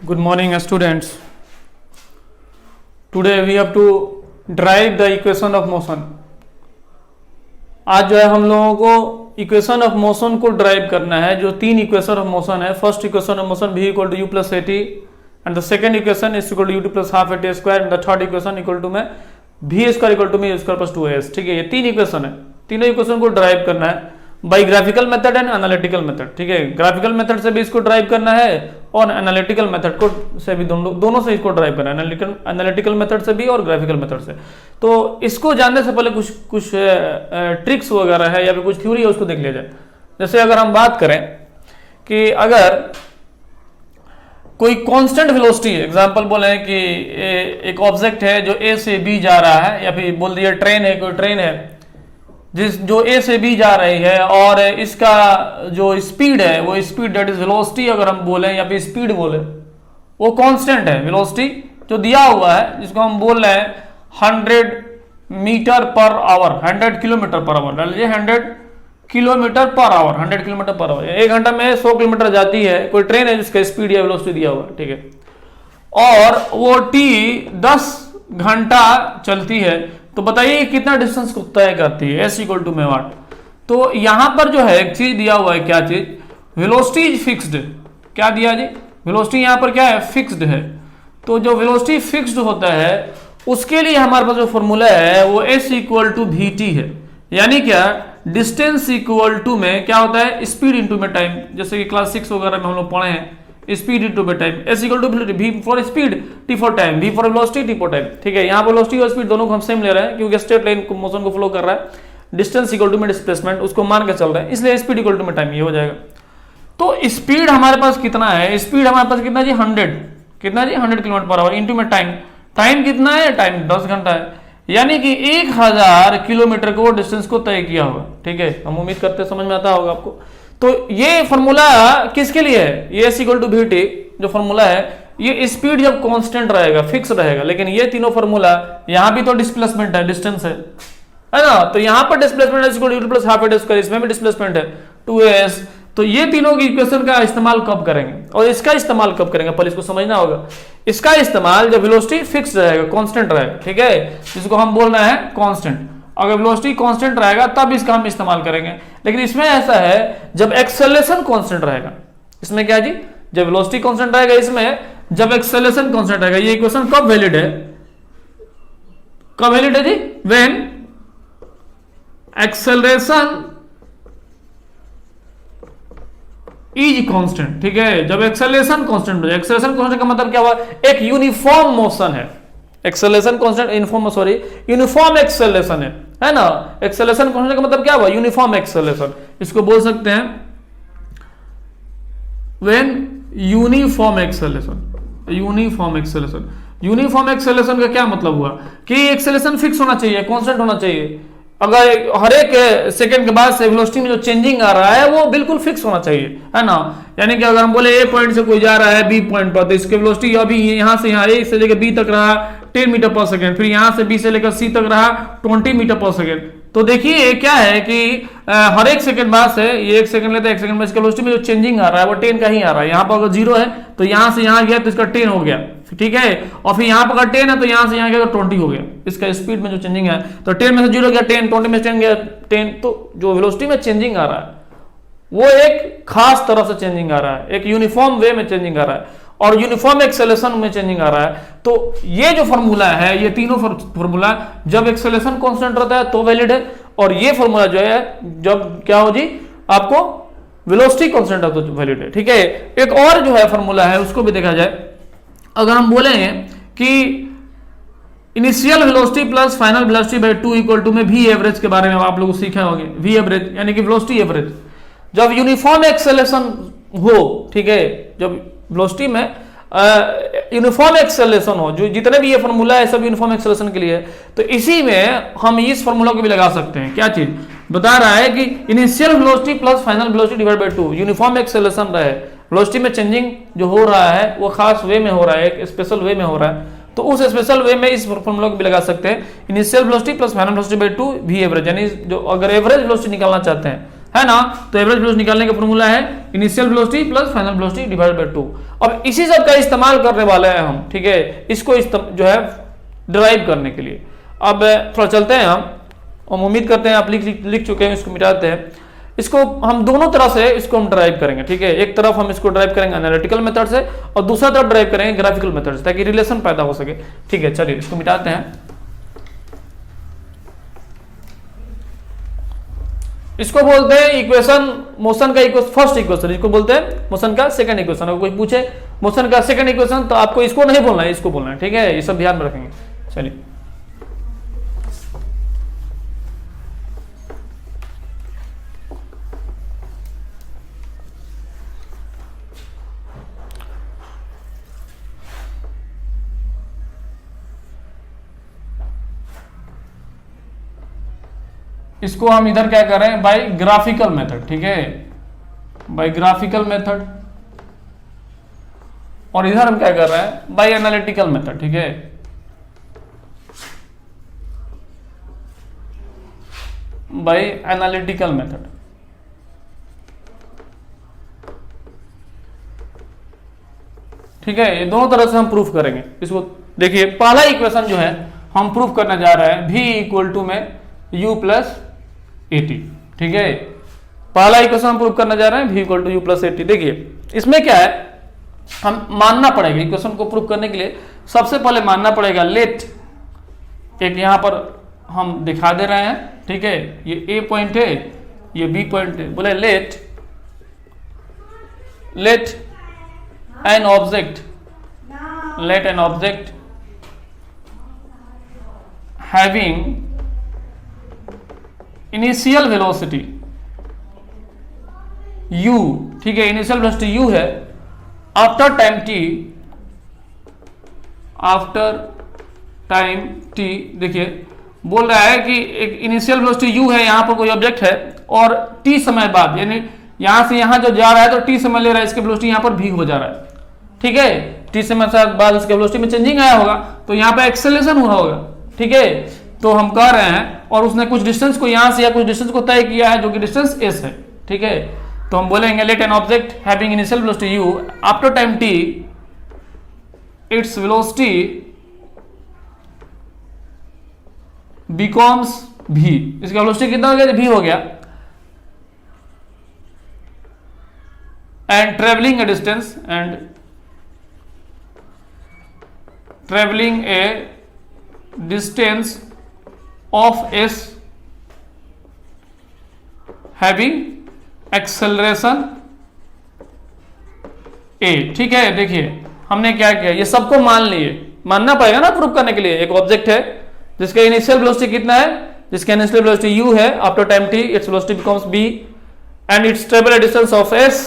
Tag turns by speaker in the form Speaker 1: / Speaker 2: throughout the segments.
Speaker 1: Good morning, students. Today we have to derive the equation of motion. आज जो है हम लोगों को इक्वेशन ऑफ मोशन को ड्राइव करना है। जो तीन इक्वेशन ऑफ मोशन है, first equation of motion v equal to u plus a t and the second equation is equal to u t plus half a t square and the third equation equal to में v square equal to में u square plus 2as। ठीक है, ये तीन equation है। तीनों equation को derive करना है by graphical method and analytical method. ठीक है, ग्राफिकल मेथड से भी इसको ड्राइव करना है और एनालिटिकल मेथड को से भी दोनों से इसको ड्राइव करना है, एनालिटिकल मेथड से भी और ग्राफिकल मेथड से। तो इसको जानने से पहले कुछ ट्रिक्स वगैरह है या फिर कुछ थ्योरी है, उसको देख लिया जाए। जैसे अगर हम बात करें कि अगर कोई कांस्टेंट वेलोसिटी है, एग्जांपल बोले कि एक ऑब्जेक्ट है जो ए से बी जा रहा है, या फिर बोल दिया ट्रेन है, कोई ट्रेन है जो ए से बी जा रही है और इसका जो स्पीड है वो स्पीड दैट इज वेलोसिटी अगर हम बोले या फिर स्पीड बोले वो कांस्टेंट है। वेलोसिटी जो दिया हुआ है जिसको हम बोल रहे हैं 100 metre per hour, 100 kilometre per our, डाल लीजिए 100 kilometre per our, 100 kilometre per hour. एक घंटा में 100 किलोमीटर जाती है कोई ट्रेन है जिसका स्पीड या वेलोसिटी दिया हुआ है। ठीक है, और वो टी 10 घंटा चलती है, तो बताइए कितना डिस्टेंस को तय करती है, एस इक्वल टू में वाट। तो यहां पर जो है एक चीज दिया हुआ है, क्या चीज, वेलोसिटी इज फिक्स्ड। क्या दिया जी, वेलोसिटी यहां पर क्या है, फिक्स्ड है। तो जो वेलोसिटी फिक्स्ड होता है उसके लिए हमारे पास जो फॉर्मूला है वो s equal to v t है। यानी क्या, डिस्टेंस इक्वल टू में क्या होता है, स्पीड इंटू में टाइम। जैसे कि क्लास 6 वगैरह में हम लोग पढ़े हैं, स्पीड इंटू में time. S equal to v for speed, t for time, v for velocity, t for time. ठीक है, यहाँ पर वेलोसिटी और स्पीड दोनों को हम सेम ले रहे हैं क्योंकि स्ट्रेट लाइन मोशन को फॉलो कर रहा है। डिस्टेंस इक्वल टू में डिस्प्लेसमेंट उसको मान के चल रहे हैं, इसलिए स्पीड इक्वल टू में टाइम ये हो जाएगा। तो स्पीड हमारे पास कितना है, स्पीड हमारे पास कितना जी, 100, कितना जी 100 किलोमीटर पर आवर इंटू में टाइम। टाइम कितना है, टाइम 10 घंटा है, यानी कि 1000 किलोमीटर को डिस्टेंस को तय किया होगा। ठीक है, हम उम्मीद करते हैं समझ में आता होगा आपको। तो ये फॉर्मूला किसके लिए है, ये s equal to v t जो फॉर्मूला है, ये स्पीड जब कांस्टेंट रहेगा, फिक्स रहेगा। लेकिन ये तीनों फॉर्मूला, यहां भी तो डिस्प्लेसमेंट है, डिस्टेंस है ना, तो यहां पर डिस्प्लेसमेंट है इक्वल टू प्लस हाफ ए स्क्वायर, इसमें भी डिस्प्लेसमेंट है 2as। तो ये तीनों की इक्वेशन का इस्तेमाल कब करेंगे और इसका इस्तेमाल कब करेंगे, पहले इसको समझना होगा। इसका इस्तेमाल जब वेलोसिटी फिक्स रहेगा, कांस्टेंट रहेगा। ठीक है, जिसको हम बोल रहे हैं कांस्टेंट। अगर वेलोसिटी कांस्टेंट रहेगा तब इसका हम इस्तेमाल करेंगे। लेकिन इसमें ऐसा है जब एक्सेलरेशन कांस्टेंट रहेगा। इसमें क्या जी, जब वेलोसिटी कांस्टेंट रहेगा, इसमें जब एक्सेलरेशन कांस्टेंट रहेगा। ये इक्वेशन कब वैलिड है, कब वैलिड है जी, व्हेन एक्सेलरेशन इज कांस्टेंट। ठीक है, जब एक्सेलरेशन कांस्टेंट हो जाए। एक्सेलरेशन कांस्टेंट का मतलब क्या हुआ, एक यूनिफॉर्म मोशन है। एक्सेलरेशन कांस्टेंट यूनिफॉर्म एक्सेलरेशन है ना। एक्सेलरेशन कांस्टेंट का मतलब क्या हुआ, यूनिफॉर्म एक्सेलरेशन। इसको बोल सकते हैं when uniform acceleration. Uniform acceleration, uniform acceleration का क्या मतलब हुआ कि एक्सेलरेशन फिक्स होना चाहिए, कांस्टेंट होना चाहिए। अगर हर एक सेकंड के बाद से वेलोसिटी में जो चेंजिंग आ रहा है वो बिल्कुल फिक्स होना चाहिए, है ना। यानी कि अगर हम बोले ए पॉइंट से कोई जा रहा है बी पॉइंट पर, तो इसकी वेलोसिटी अभी यहां से यहां ए से लेकर बी तक रहा 10 मीटर पर सेकंड, फिर यहां से बी से लेकर सी तक रहा 20 मीटर पर सेकंड। तो देखिए क्या है कि हर एक सेकंड बाद से, ये एक सेकंड लेते हैं, एक सेकंड में इसकी वेलोसिटी में जो चेंजिंग आ रहा है वो 10 का ही आ रहा है। यहाँ पर अगर 0 है तो यहां से यहां गया तो इसका 10 हो गया। ठीक है, और फिर यहां पर अगर 10 है तो यहां से यहां गया तो 20 हो गया। इसका स्पीड में जो चेंजिंग है, तो 10 में से 0 गया 10, 20 में से 10 गया 10। तो जो वेलोसिटी में चेंजिंग आ रहा है वो एक खास तरह से चेंजिंग आ रहा है, एक यूनिफॉर्म वे में चेंजिंग आ रहा है और यूनिफॉर्म एक्सेलरेशन में चेंजिंग आ रहा है। तो ये जो फॉर्मूला है, ये तीनों फॉर्मूला जब एक्सेलरेशन कांस्टेंट रहता है तो वैलिड है, और ये फॉर्मूला जो है जब क्या हो जी, आपको वेलोसिटी कांस्टेंट है तो वैलिड है। ठीक है, एक और जो है फॉर्मूला है उसको भी देखा जाए। अगर हम बोलेंगे कि initial velocity plus final velocity by 2 equal to में वी एवरेज के बारे में आप लोग सीखे होंगे। वी एवरेज यानी कि वेलोसिटी एवरेज जब यूनिफॉर्म एक्सेलरेशन हो। ठीक है, जब वेलोसिटी में यूनिफॉर्म एक्सेलरेशन हो, जो जितने भी ये फॉर्मूला है सब यूनिफॉर्म एक्सेलरेशन के लिए। तो इसी में हम इस फॉर्मूला को भी लगा सकते हैं। क्या चीज बता रहा है कि initial velocity plus final velocity divide by 2, uniform acceleration रहे, वेलोसिटी में चेंजिंग जो हो रहा है वो खास वे में हो रहा है, एक स्पेशल वे में हो रहा है। तो उस स्पेशल वे में इस फॉर्मूला को भी लगा सकते हैं, initial velocity plus final velocity by 2 v average. यानी जो अगर एवरेज वेलोसिटी निकालना चाहते हैं, है ना। तो एवरेज वेलोसिटी निकालने का फॉर्मूला है initial velocity plus final velocity divided by 2। अब इसी सब का इस्तेमाल करने वाले हैं हम, ठीक है, इसको जो है डिराइव करने के लिए। अब थोड़ा चलते हैं हम उम्मीद करते हैं आप लिख चुके हैं, इसको मिटाते हैं। इसको हम दोनों तरह से इसको हम ड्राइव करेंगे, ठीक है। एक तरफ हम इसको ड्राइव करेंगे एनालिटिकल मेथड से और दूसरा तरफ ड्राइव करेंगे ग्राफिकल मेथड से, ताकि रिलेशन पैदा हो सके, ठीक है। चलिए इसको मिटाते हैं। इसको बोलते हैं इक्वेशन मोशन का फर्स्ट इक्वेशन, इसको बोलते हैं मोशन का सेकंड इक्वेशन। अगर कोई पूछे मोशन का सेकंड इक्वेशन तो आपको इसको नहीं बोलना है, इसको बोलना है, ठीक है। ये सब ध्यान में रखेंगे। चलिए इसको हम इधर क्या कर रहे हैं, बाय ग्राफिकल मेथड, ठीक है, बाय ग्राफिकल मेथड। और इधर हम क्या कर रहे हैं, बाय एनालिटिकल मेथड, ठीक है। बाय एनालिटिकल मेथड, ठीक है। ये दोनों तरह से हम प्रूफ करेंगे इसको। देखिए पहला इक्वेशन जो है हम प्रूफ करने जा रहे हैं, v इक्वल टू में u प्लस एटी, ठीक है। पहला इक्वेशन हम प्रूव करने जा रहे हैं v equal to u plus a t. देखिए इसमें क्या है, हम मानना पड़ेगा इक्वेशन को प्रूव करने के लिए, सबसे पहले मानना पड़ेगा लेट, एक यहां पर हम दिखा दे रहे हैं, ठीक है, ये ए पॉइंट है, ये बी पॉइंट है। बोले let an object having initial velocity u, ठीक है, इनिशियल वेलोसिटी u है, आफ्टर टाइम t, देखिए बोल रहा है कि एक इनिशियल वेलोसिटी u है, यहां पर कोई ऑब्जेक्ट है और t समय बाद, यानी यहां से यहां जो जा रहा है तो t समय ले रहा है, इसके वेलोसिटी यहां पर v हो जा रहा है, ठीक है। t समय बाद इसके वेलोसिटी में चेंजिंग आया होगा, तो यहां पर एक्सेलरेशन हुआ होगा, ठीक है। तो हम कह रहे हैं, और उसने कुछ डिस्टेंस को यहां से या कुछ डिस्टेंस को तय किया है जो कि डिस्टेंस s है, ठीक है। तो हम बोलेंगे let an object having initial velocity u after time t its velocity becomes v, इसका वेलोसिटी कितना हो गया, v हो गया, and travelling a distance of s having acceleration a, ठीक है। देखिए हमने क्या किया, ये सबको मान लिए, मानना पड़ेगा ना प्रूफ करने के लिए। एक ऑब्जेक्ट है जिसका इनिशियल वेलोसिटी कितना है, जिसका इनिशियल वेलोसिटी u है, after time t its velocity becomes b and it's travel A distance of s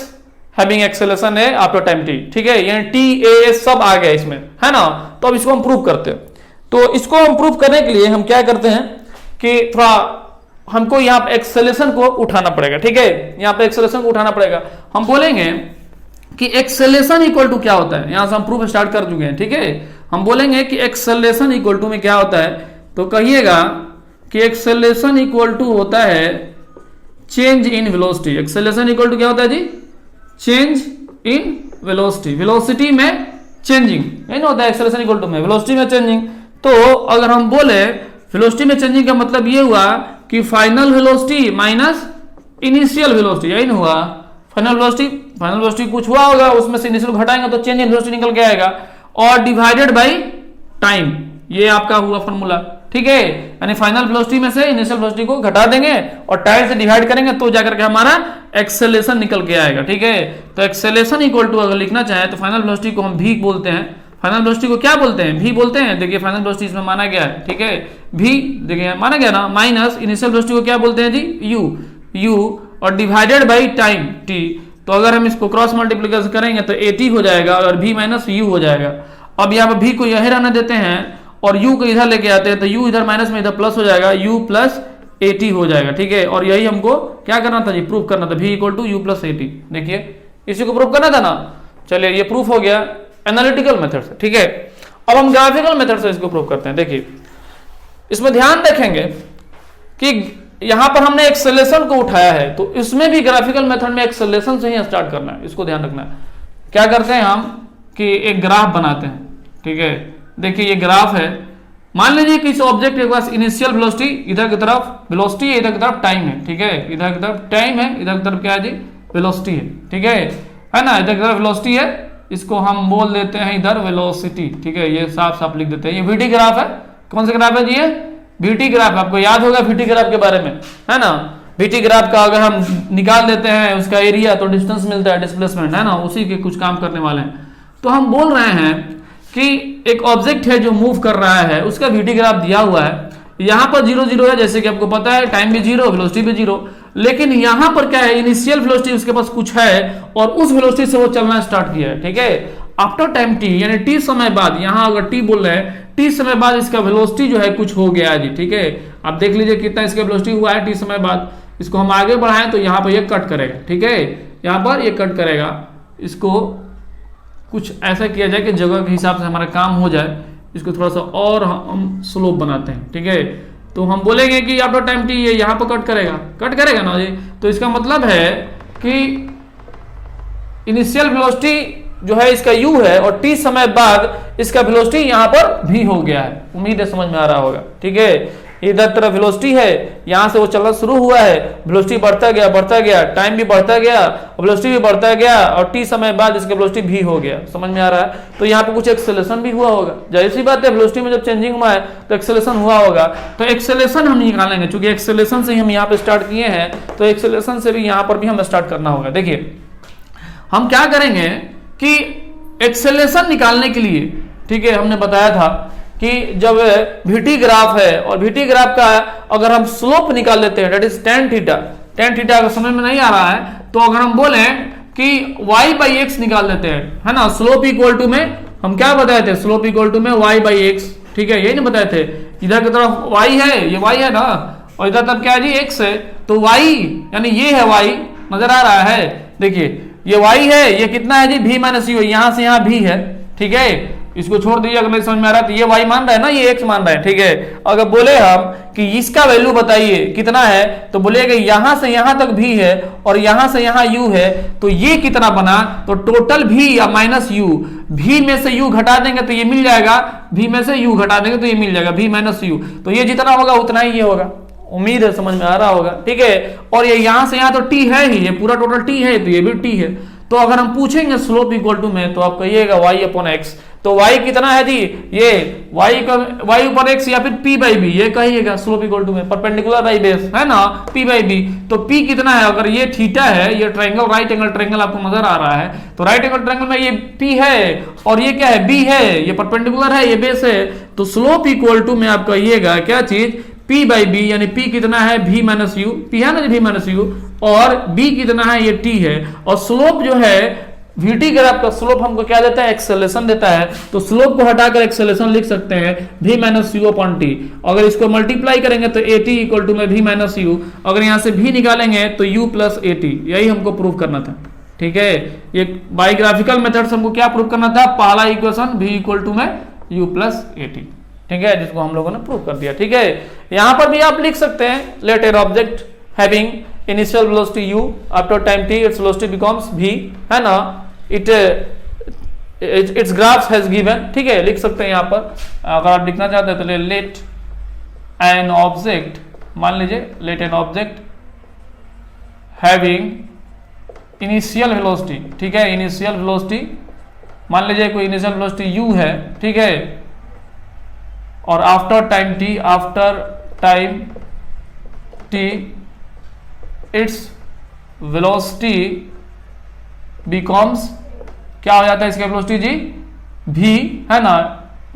Speaker 1: having acceleration a after time t, ठीक है। यानी t a s सब आ गया इसमें, है ना। तो अब इसको हम प्रूफ करते हैं। तो इसको हम प्रूफ करने के लिए हम क्या करते हैं कि थोड़ा हमको यहाँ पे एक्सेलरेशन को उठाना पड़ेगा, ठीक है। यहाँ पे एक्सेलरेशन को उठाना पड़ेगा। हम बोलेंगे कि एक्सेलरेशन इक्वल टू क्या होता है, यहां से हम प्रूफ स्टार्ट कर चुके हैं, ठीक है। हम बोलेंगे कि एक्सेलरेशन इक्वल टू में क्या होता है, तो कहिएगा कि एक्सेलरेशन इक्वल टू होता है change in velocity. Acceleration equal to क्या होता है जी, चेंज इन वेलोसिटी, वेलोसिटी में चेंजिंग, नहीं होता है एक्सेलरेशन इक्वल टू में वेलोसिटी में चेंजिंग। तो अगर हम बोले वेलोसिटी में चेंजिंग का मतलब ये हुआ कि final velocity minus initial velocity, यही ना हुआ। फाइनल वेलोसिटी कुछ हुआ होगा, उसमें से इनिशियल घटाएंगे तो चेंज इन वेलोसिटी निकल के आएगा, और डिवाइडेड बाय टाइम, ये आपका हुआ फॉर्मूला, ठीक है। यानी फाइनल वेलोसिटी में से इनिशियल वेलोसिटी को घटा देंगे और टाइम से डिवाइड करेंगे तो जाकर के हमारा एक्सेलरेशन निकल के आएगा, ठीक है। तो एक्सेलरेशन इक्वल टू अगर लिखना चाहे तो फाइनल वेलोसिटी को हम v बोलते हैं। फाइनल वेलोसिटी को क्या बोलते हैं, v बोलते हैं। देखिए फाइनल वेलोसिटी इसमें माना गया है, ठीक है, v देखिए माना गया ना, माइनस इनिशियल वेलोसिटी को क्या बोलते हैं जी, u और डिवाइडेड बाई टाइम t। तो अगर हम इसको क्रॉस मल्टीप्लिकेशन करेंगे तो at हो जाएगा और v माइनस u हो जाएगा। अब यहाँ पर v को यही रहने देते हैं और u को इधर लेके आते हैं, तो u इधर माइनस में इधर प्लस हो जाएगा, u प्लस at हो जाएगा, ठीक है। और यही हमको क्या करना था जी, प्रूफ करना था, v equal to u plus at। देखिए इसी को प्रूफ करना था ना। चलिए ये प्रूफ हो गया एनालिटिकल मेथड से, ठीक है। अब हम ग्राफिकल मेथड से इसको प्रूफ करते हैं। देखिए इसमें ध्यान रखेंगे कि यहां पर हमने एक्सेलेरेशन को उठाया है, तो इसमें भी ग्राफिकल मेथड में एक्सेलेरेशन से ही स्टार्ट करना है, इसको ध्यान रखना है। क्या करते हैं हम कि एक ग्राफ बनाते हैं, ठीक है। देखिए ये ग्राफ है, मान लीजिए कि इस ऑब्जेक्ट के पास इनिशियल वेलोसिटी, इधर की तरफ वेलोसिटी है, इधर की तरफ टाइम है, ठीक है। इधर की तरफ टाइम है, इधर की तरफ क्या है जी, वेलोसिटी है, ठीक है ना। इधर की तरफ वेलोसिटी है, इसको हम बोल देते हैं इधर वेलोसिटी, ठीक है। ये साफ साफ लिख देते हैं, ये वीटी ग्राफ है। कौन सा ग्राफ है जी, ये वीटी ग्राफ। आपको याद होगा वीटी ग्राफ के बारे में, है ना। वीटी ग्राफ का अगर हम निकाल देते हैं उसका एरिया तो डिस्टेंस मिलता है, डिस्प्लेसमेंट, है ना, उसी के कुछ काम करने वाले हैं। तो हम बोल रहे हैं कि एक ऑब्जेक्ट है जो मूव कर रहा है, उसका वीटी ग्राफ दिया हुआ है। यहां पर 0 0 है, जैसे कि आपको पता है, टाइम भी 0, वेलोसिटी भी 0। लेकिन यहां पर क्या है, इनिशियल वेलोसिटी उसके पास कुछ है और उस वेलोसिटी से वो चलना स्टार्ट किया है, ठीक है। आफ्टर टाइम टी, यानी टी समय बाद, यहां अगर टी बोल रहे हैं, टी समय बाद इसका वेलोसिटी जो है कुछ हो गया है जी, ठीक है। आप देख लीजिए कितना इसका वेलोसिटी हुआ है टी समय बाद। इसको हम आगे बढ़ाएं तो यहाँ पर ये कट करेगा, ठीक है, यहाँ पर ये कट करेगा। इसको कुछ ऐसा किया जाए कि जगह के हिसाब से हमारा काम हो जाए। इसको थोड़ा सा और हम स्लोप बनाते हैं, ठीक है। तो हम बोलेंगे कि आफ्टर टाइम टी ये यहाँ पर कट करेगा ना जी। तो इसका मतलब है कि इनिशियल वेलोसिटी जो है इसका u है और t समय बाद इसका वेलोसिटी यहाँ पर v हो गया है। उम्मीद है समझ में आ रहा होगा, ठीक है। इधर तरफ वेलोसिटी है, यहां से वो चलना शुरू हुआ है, वेलोसिटी बढ़ता गया, टाइम भी बढ़ता गया, वेलोसिटी भी बढ़ता गया और t समय बाद इसका वेलोसिटी v हो गया। समझ में आ रहा है। तो यहाँ पे कुछ एक्सेलेरेशन भी हुआ होगा, जाहिर सी बात है, वेलोसिटी में जब चेंजिंग हुआ है तो एक्सेलेरेशन हुआ होगा। तो एक्सेलेरेशन हम निकालेंगे, चूंकि एक्सेलेरेशन से हम यहाँ पे स्टार्ट किए हैं, तो एक्सेलेरेशन से भी यहाँ पर भी हमें स्टार्ट करना होगा। देखिए हम क्या करेंगे कि एक्सेलेरेशन निकालने के लिए, ठीक है, हमने बताया था कि जब वीटी ग्राफ है और वीटी ग्राफ का अगर हम स्लोप निकाल लेते हैं, that is tan theta. tan theta अगर समझ में नहीं आ रहा है तो अगर हम बोले कि y/x निकाल लेते हैं, है ना। स्लोप इक्वल टू में हम क्या बताए थे, स्लोप इक्वल टू में y/x, ठीक है, यही नहीं बताए थे। इधर की तरफ y है, ये y है ना, और इधर तरफ क्या है जी, x है। तो y यानी ये है y, नजर आ रहा है। देखिए ये y है, ये कितना है जी, v माइनस u, यहां से यहां v है, ठीक है। इसको छोड़ दीजिए, अगर नहीं समझ में आ रहा तो ये y मान रहा है ना, ये x मान रहा है, ठीक है। अगर बोले हम कि इसका वैल्यू बताइए कितना है, तो बोलेगा यहां से यहां तक v है और यहां से यहां u है, तो ये कितना बना, तो टोटल v या माइनस u, v में से u घटा देंगे तो ये मिल जाएगा, v में से u घटा देंगे तो ये मिल जाएगा, v माइनस u। तो ये जितना होगा उतना ही ये होगा। उम्मीद है समझ में आ रहा होगा, ठीक है। और ये यहां से यहां तो t है ही, ये पूरा टोटल t है, तो ये भी t है। तो अगर हम पूछेंगे स्लोप इक्वल टू में, तो आप कहिएगा y/x। तो y कितना है जी, ये y ऊपर x या फिर p/b, ये कहिएगा स्लोप इक्वल टू में, परपेंडिकुलर बाई बेस, है ना, p/b। तो p कितना है, अगर ये थीटा है, ये ट्रायंगल, राइट एंगल ट्रायंगल आपको नजर आ रहा है, तो राइट एंगल ट्रायंगल में ये p है और ये क्या है, b है, ये परपेंडिकुलर है, ये बेस है। तो स्लोप इक्वल टू में आप कहिएगा क्या चीज, p/b, यानी p कितना है, v माइनस u, p है ना v माइनस u, और b कितना है, ये t है। और स्लोप जो है वीटी ग्राफ का स्लोप हमको क्या देता है, एक्सेलेरेशन देता है। तो स्लोप को हटाकर एक्सेलेरेशन लिख सकते हैं v minus u upon T. अगर इसको मल्टीप्लाई करेंगे तो at इक्वल टू में v माइनस u, अगर यहां से v निकालेंगे तो u प्लस at। यही हमको प्रूव करना था, ठीक है। ये बायोग्राफिकल मेथड से हमको क्या प्रूव करना था, पहला इक्वेशन v इक्वल टू में u प्लस at, ठीक है, जिसको हम लोगों ने प्रूव कर दिया, ठीक है। यहां पर भी आप लिख सकते हैं, let an object having initial velocity u, after time t its velocity becomes v, है ना, its graph has given, ठीक है, लिख सकते हैं। यहां पर अगर आप लिखना चाहते हैं तो लेट एन ऑब्जेक्ट, मान लीजिए let an object having initial velocity, ठीक है, इनिशियल वेलोसिटी, मान लीजिए कोई इनिशियल वेलोसिटी u है, ठीक है, और after time t its velocity becomes, क्या हो जाता है इसका वेलोसिटी जी, v, है ना।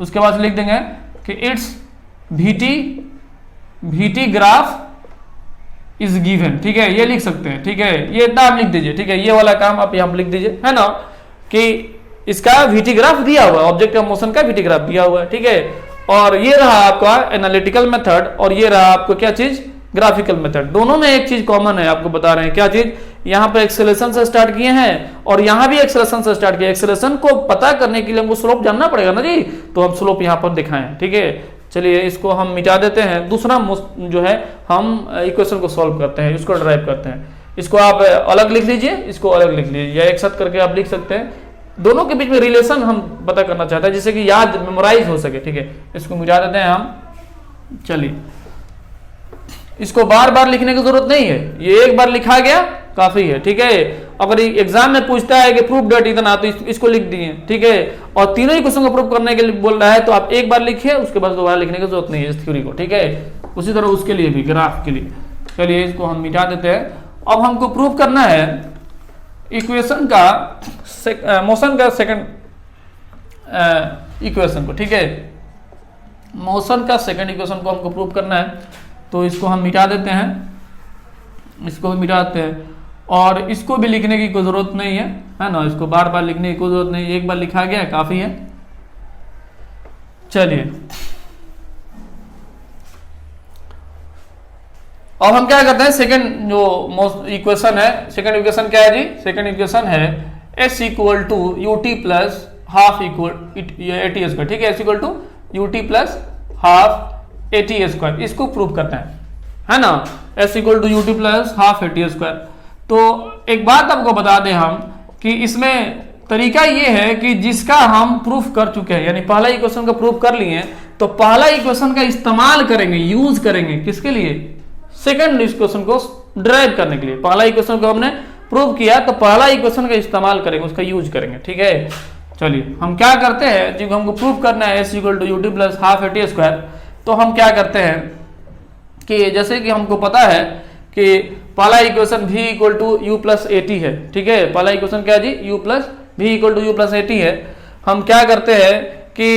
Speaker 1: उसके बाद लिख देंगे कि it's vt graph is given, ठीक है, ये लिख सकते हैं, ठीक है। ये इतना आप लिख दीजिए, ठीक है, ये वाला काम आप यहां लिख दीजिए, है ना, कि इसका vt ग्राफ दिया हुआ है, ऑब्जेक्ट ऑफ मोशन का vt ग्राफ दिया हुआ है, ठीक है। और ये रहा आपका एनालिटिकल मेथड और ये रहा आपको क्या चीज, ग्राफिकल मेथड। दोनों में एक चीज कॉमन है, आपको बता रहे हैं क्या चीज, यहां पर एक्सेलरेशन से स्टार्ट किए हैं और यहां भी एक्सेलरेशन से स्टार्ट किया। एक्सेलरेशन को पता करने के लिए हमको स्लोप जानना पड़ेगा ना जी, तो हम स्लोप यहां पर दिखाएं, ठीक है। चलिए इसको हम मिटा देते हैं। दूसरा जो है हम इक्वेशन को सॉल्व करते हैं, इसको ड्राइव करते हैं। इसको आप अलग लिख लीजिए, इसको अलग लिख लीजिए, या एक साथ करके आप लिख सकते हैं। दोनों के बीच में रिलेशन हम पता करना चाहते हैं जिससे कि याद मेमोराइज हो सके। ठीक है, इसको मिटा देते हैं हम। चलिए इसको बार बार लिखने की जरूरत नहीं है, ये एक बार लिखा गया काफी है। ठीक है, अगर एग्जाम में पूछता है कि प्रूफ डेट इतना, तो इसको लिख दिए। ठीक है, और तीनों ही क्वेश्चन को प्रूफ करने के लिए बोल रहा है तो आप एक बार लिखिए, उसके बाद दोबारा लिखने की जरूरत नहीं है इस थ्योरी को। ठीक है, उसी तरह उसके लिए भी, ग्राफ के लिए। चलिए इसको हम मिटा देते हैं। अब हमको प्रूफ करना है इक्वेशन का मोशन का सेकंड इक्वेशन को। ठीक है, मोशन का सेकंड इक्वेशन को हमको प्रूफ करना है, तो इसको हम मिटा देते हैं, इसको भी मिटा देते हैं। और इसको भी लिखने की कोई जरूरत नहीं है ना, इसको बार बार लिखने की कोई जरूरत नहीं, एक बार लिखा गया है काफी है। चलिए अब हम क्या करते हैं, सेकंड जो इक्वेशन है, सेकंड इक्वेशन क्या है जी, सेकंड इक्वेशन है s equal to u t plus half equal a t square. ठीक है, s equal to u t plus half a t square, इसको प्रूव करना है ना, s equal to u t plus half a t square. तो एक बात आपको बता दें हम कि इसमें तरीका ये है कि जिसका हम प्रूफ कर चुके हैं, यानी पहला इक्वेशन का प्रूफ कर लिए, तो पहला इक्वेशन का इस्तेमाल करेंगे, यूज करेंगे किसके लिए, सेकंड इक्वेशन को ड्राइव करने के लिए। पहला इक्वेशन को हमने प्रूव किया तो पहला इक्वेशन का इस्तेमाल करेंगे, उसका यूज करेंगे। ठीक है, चलिए हम क्या करते हैं, जब हमको प्रूव करना है s equal to u t plus half a t square, तो हम क्या करते हैं कि जैसे कि हमको पता है कि पहला equation v equal to u plus a t है। ठीक है, पहला इक्वेशन क्या जी, u plus v equal to u plus a t है। हम क्या करते हैं कि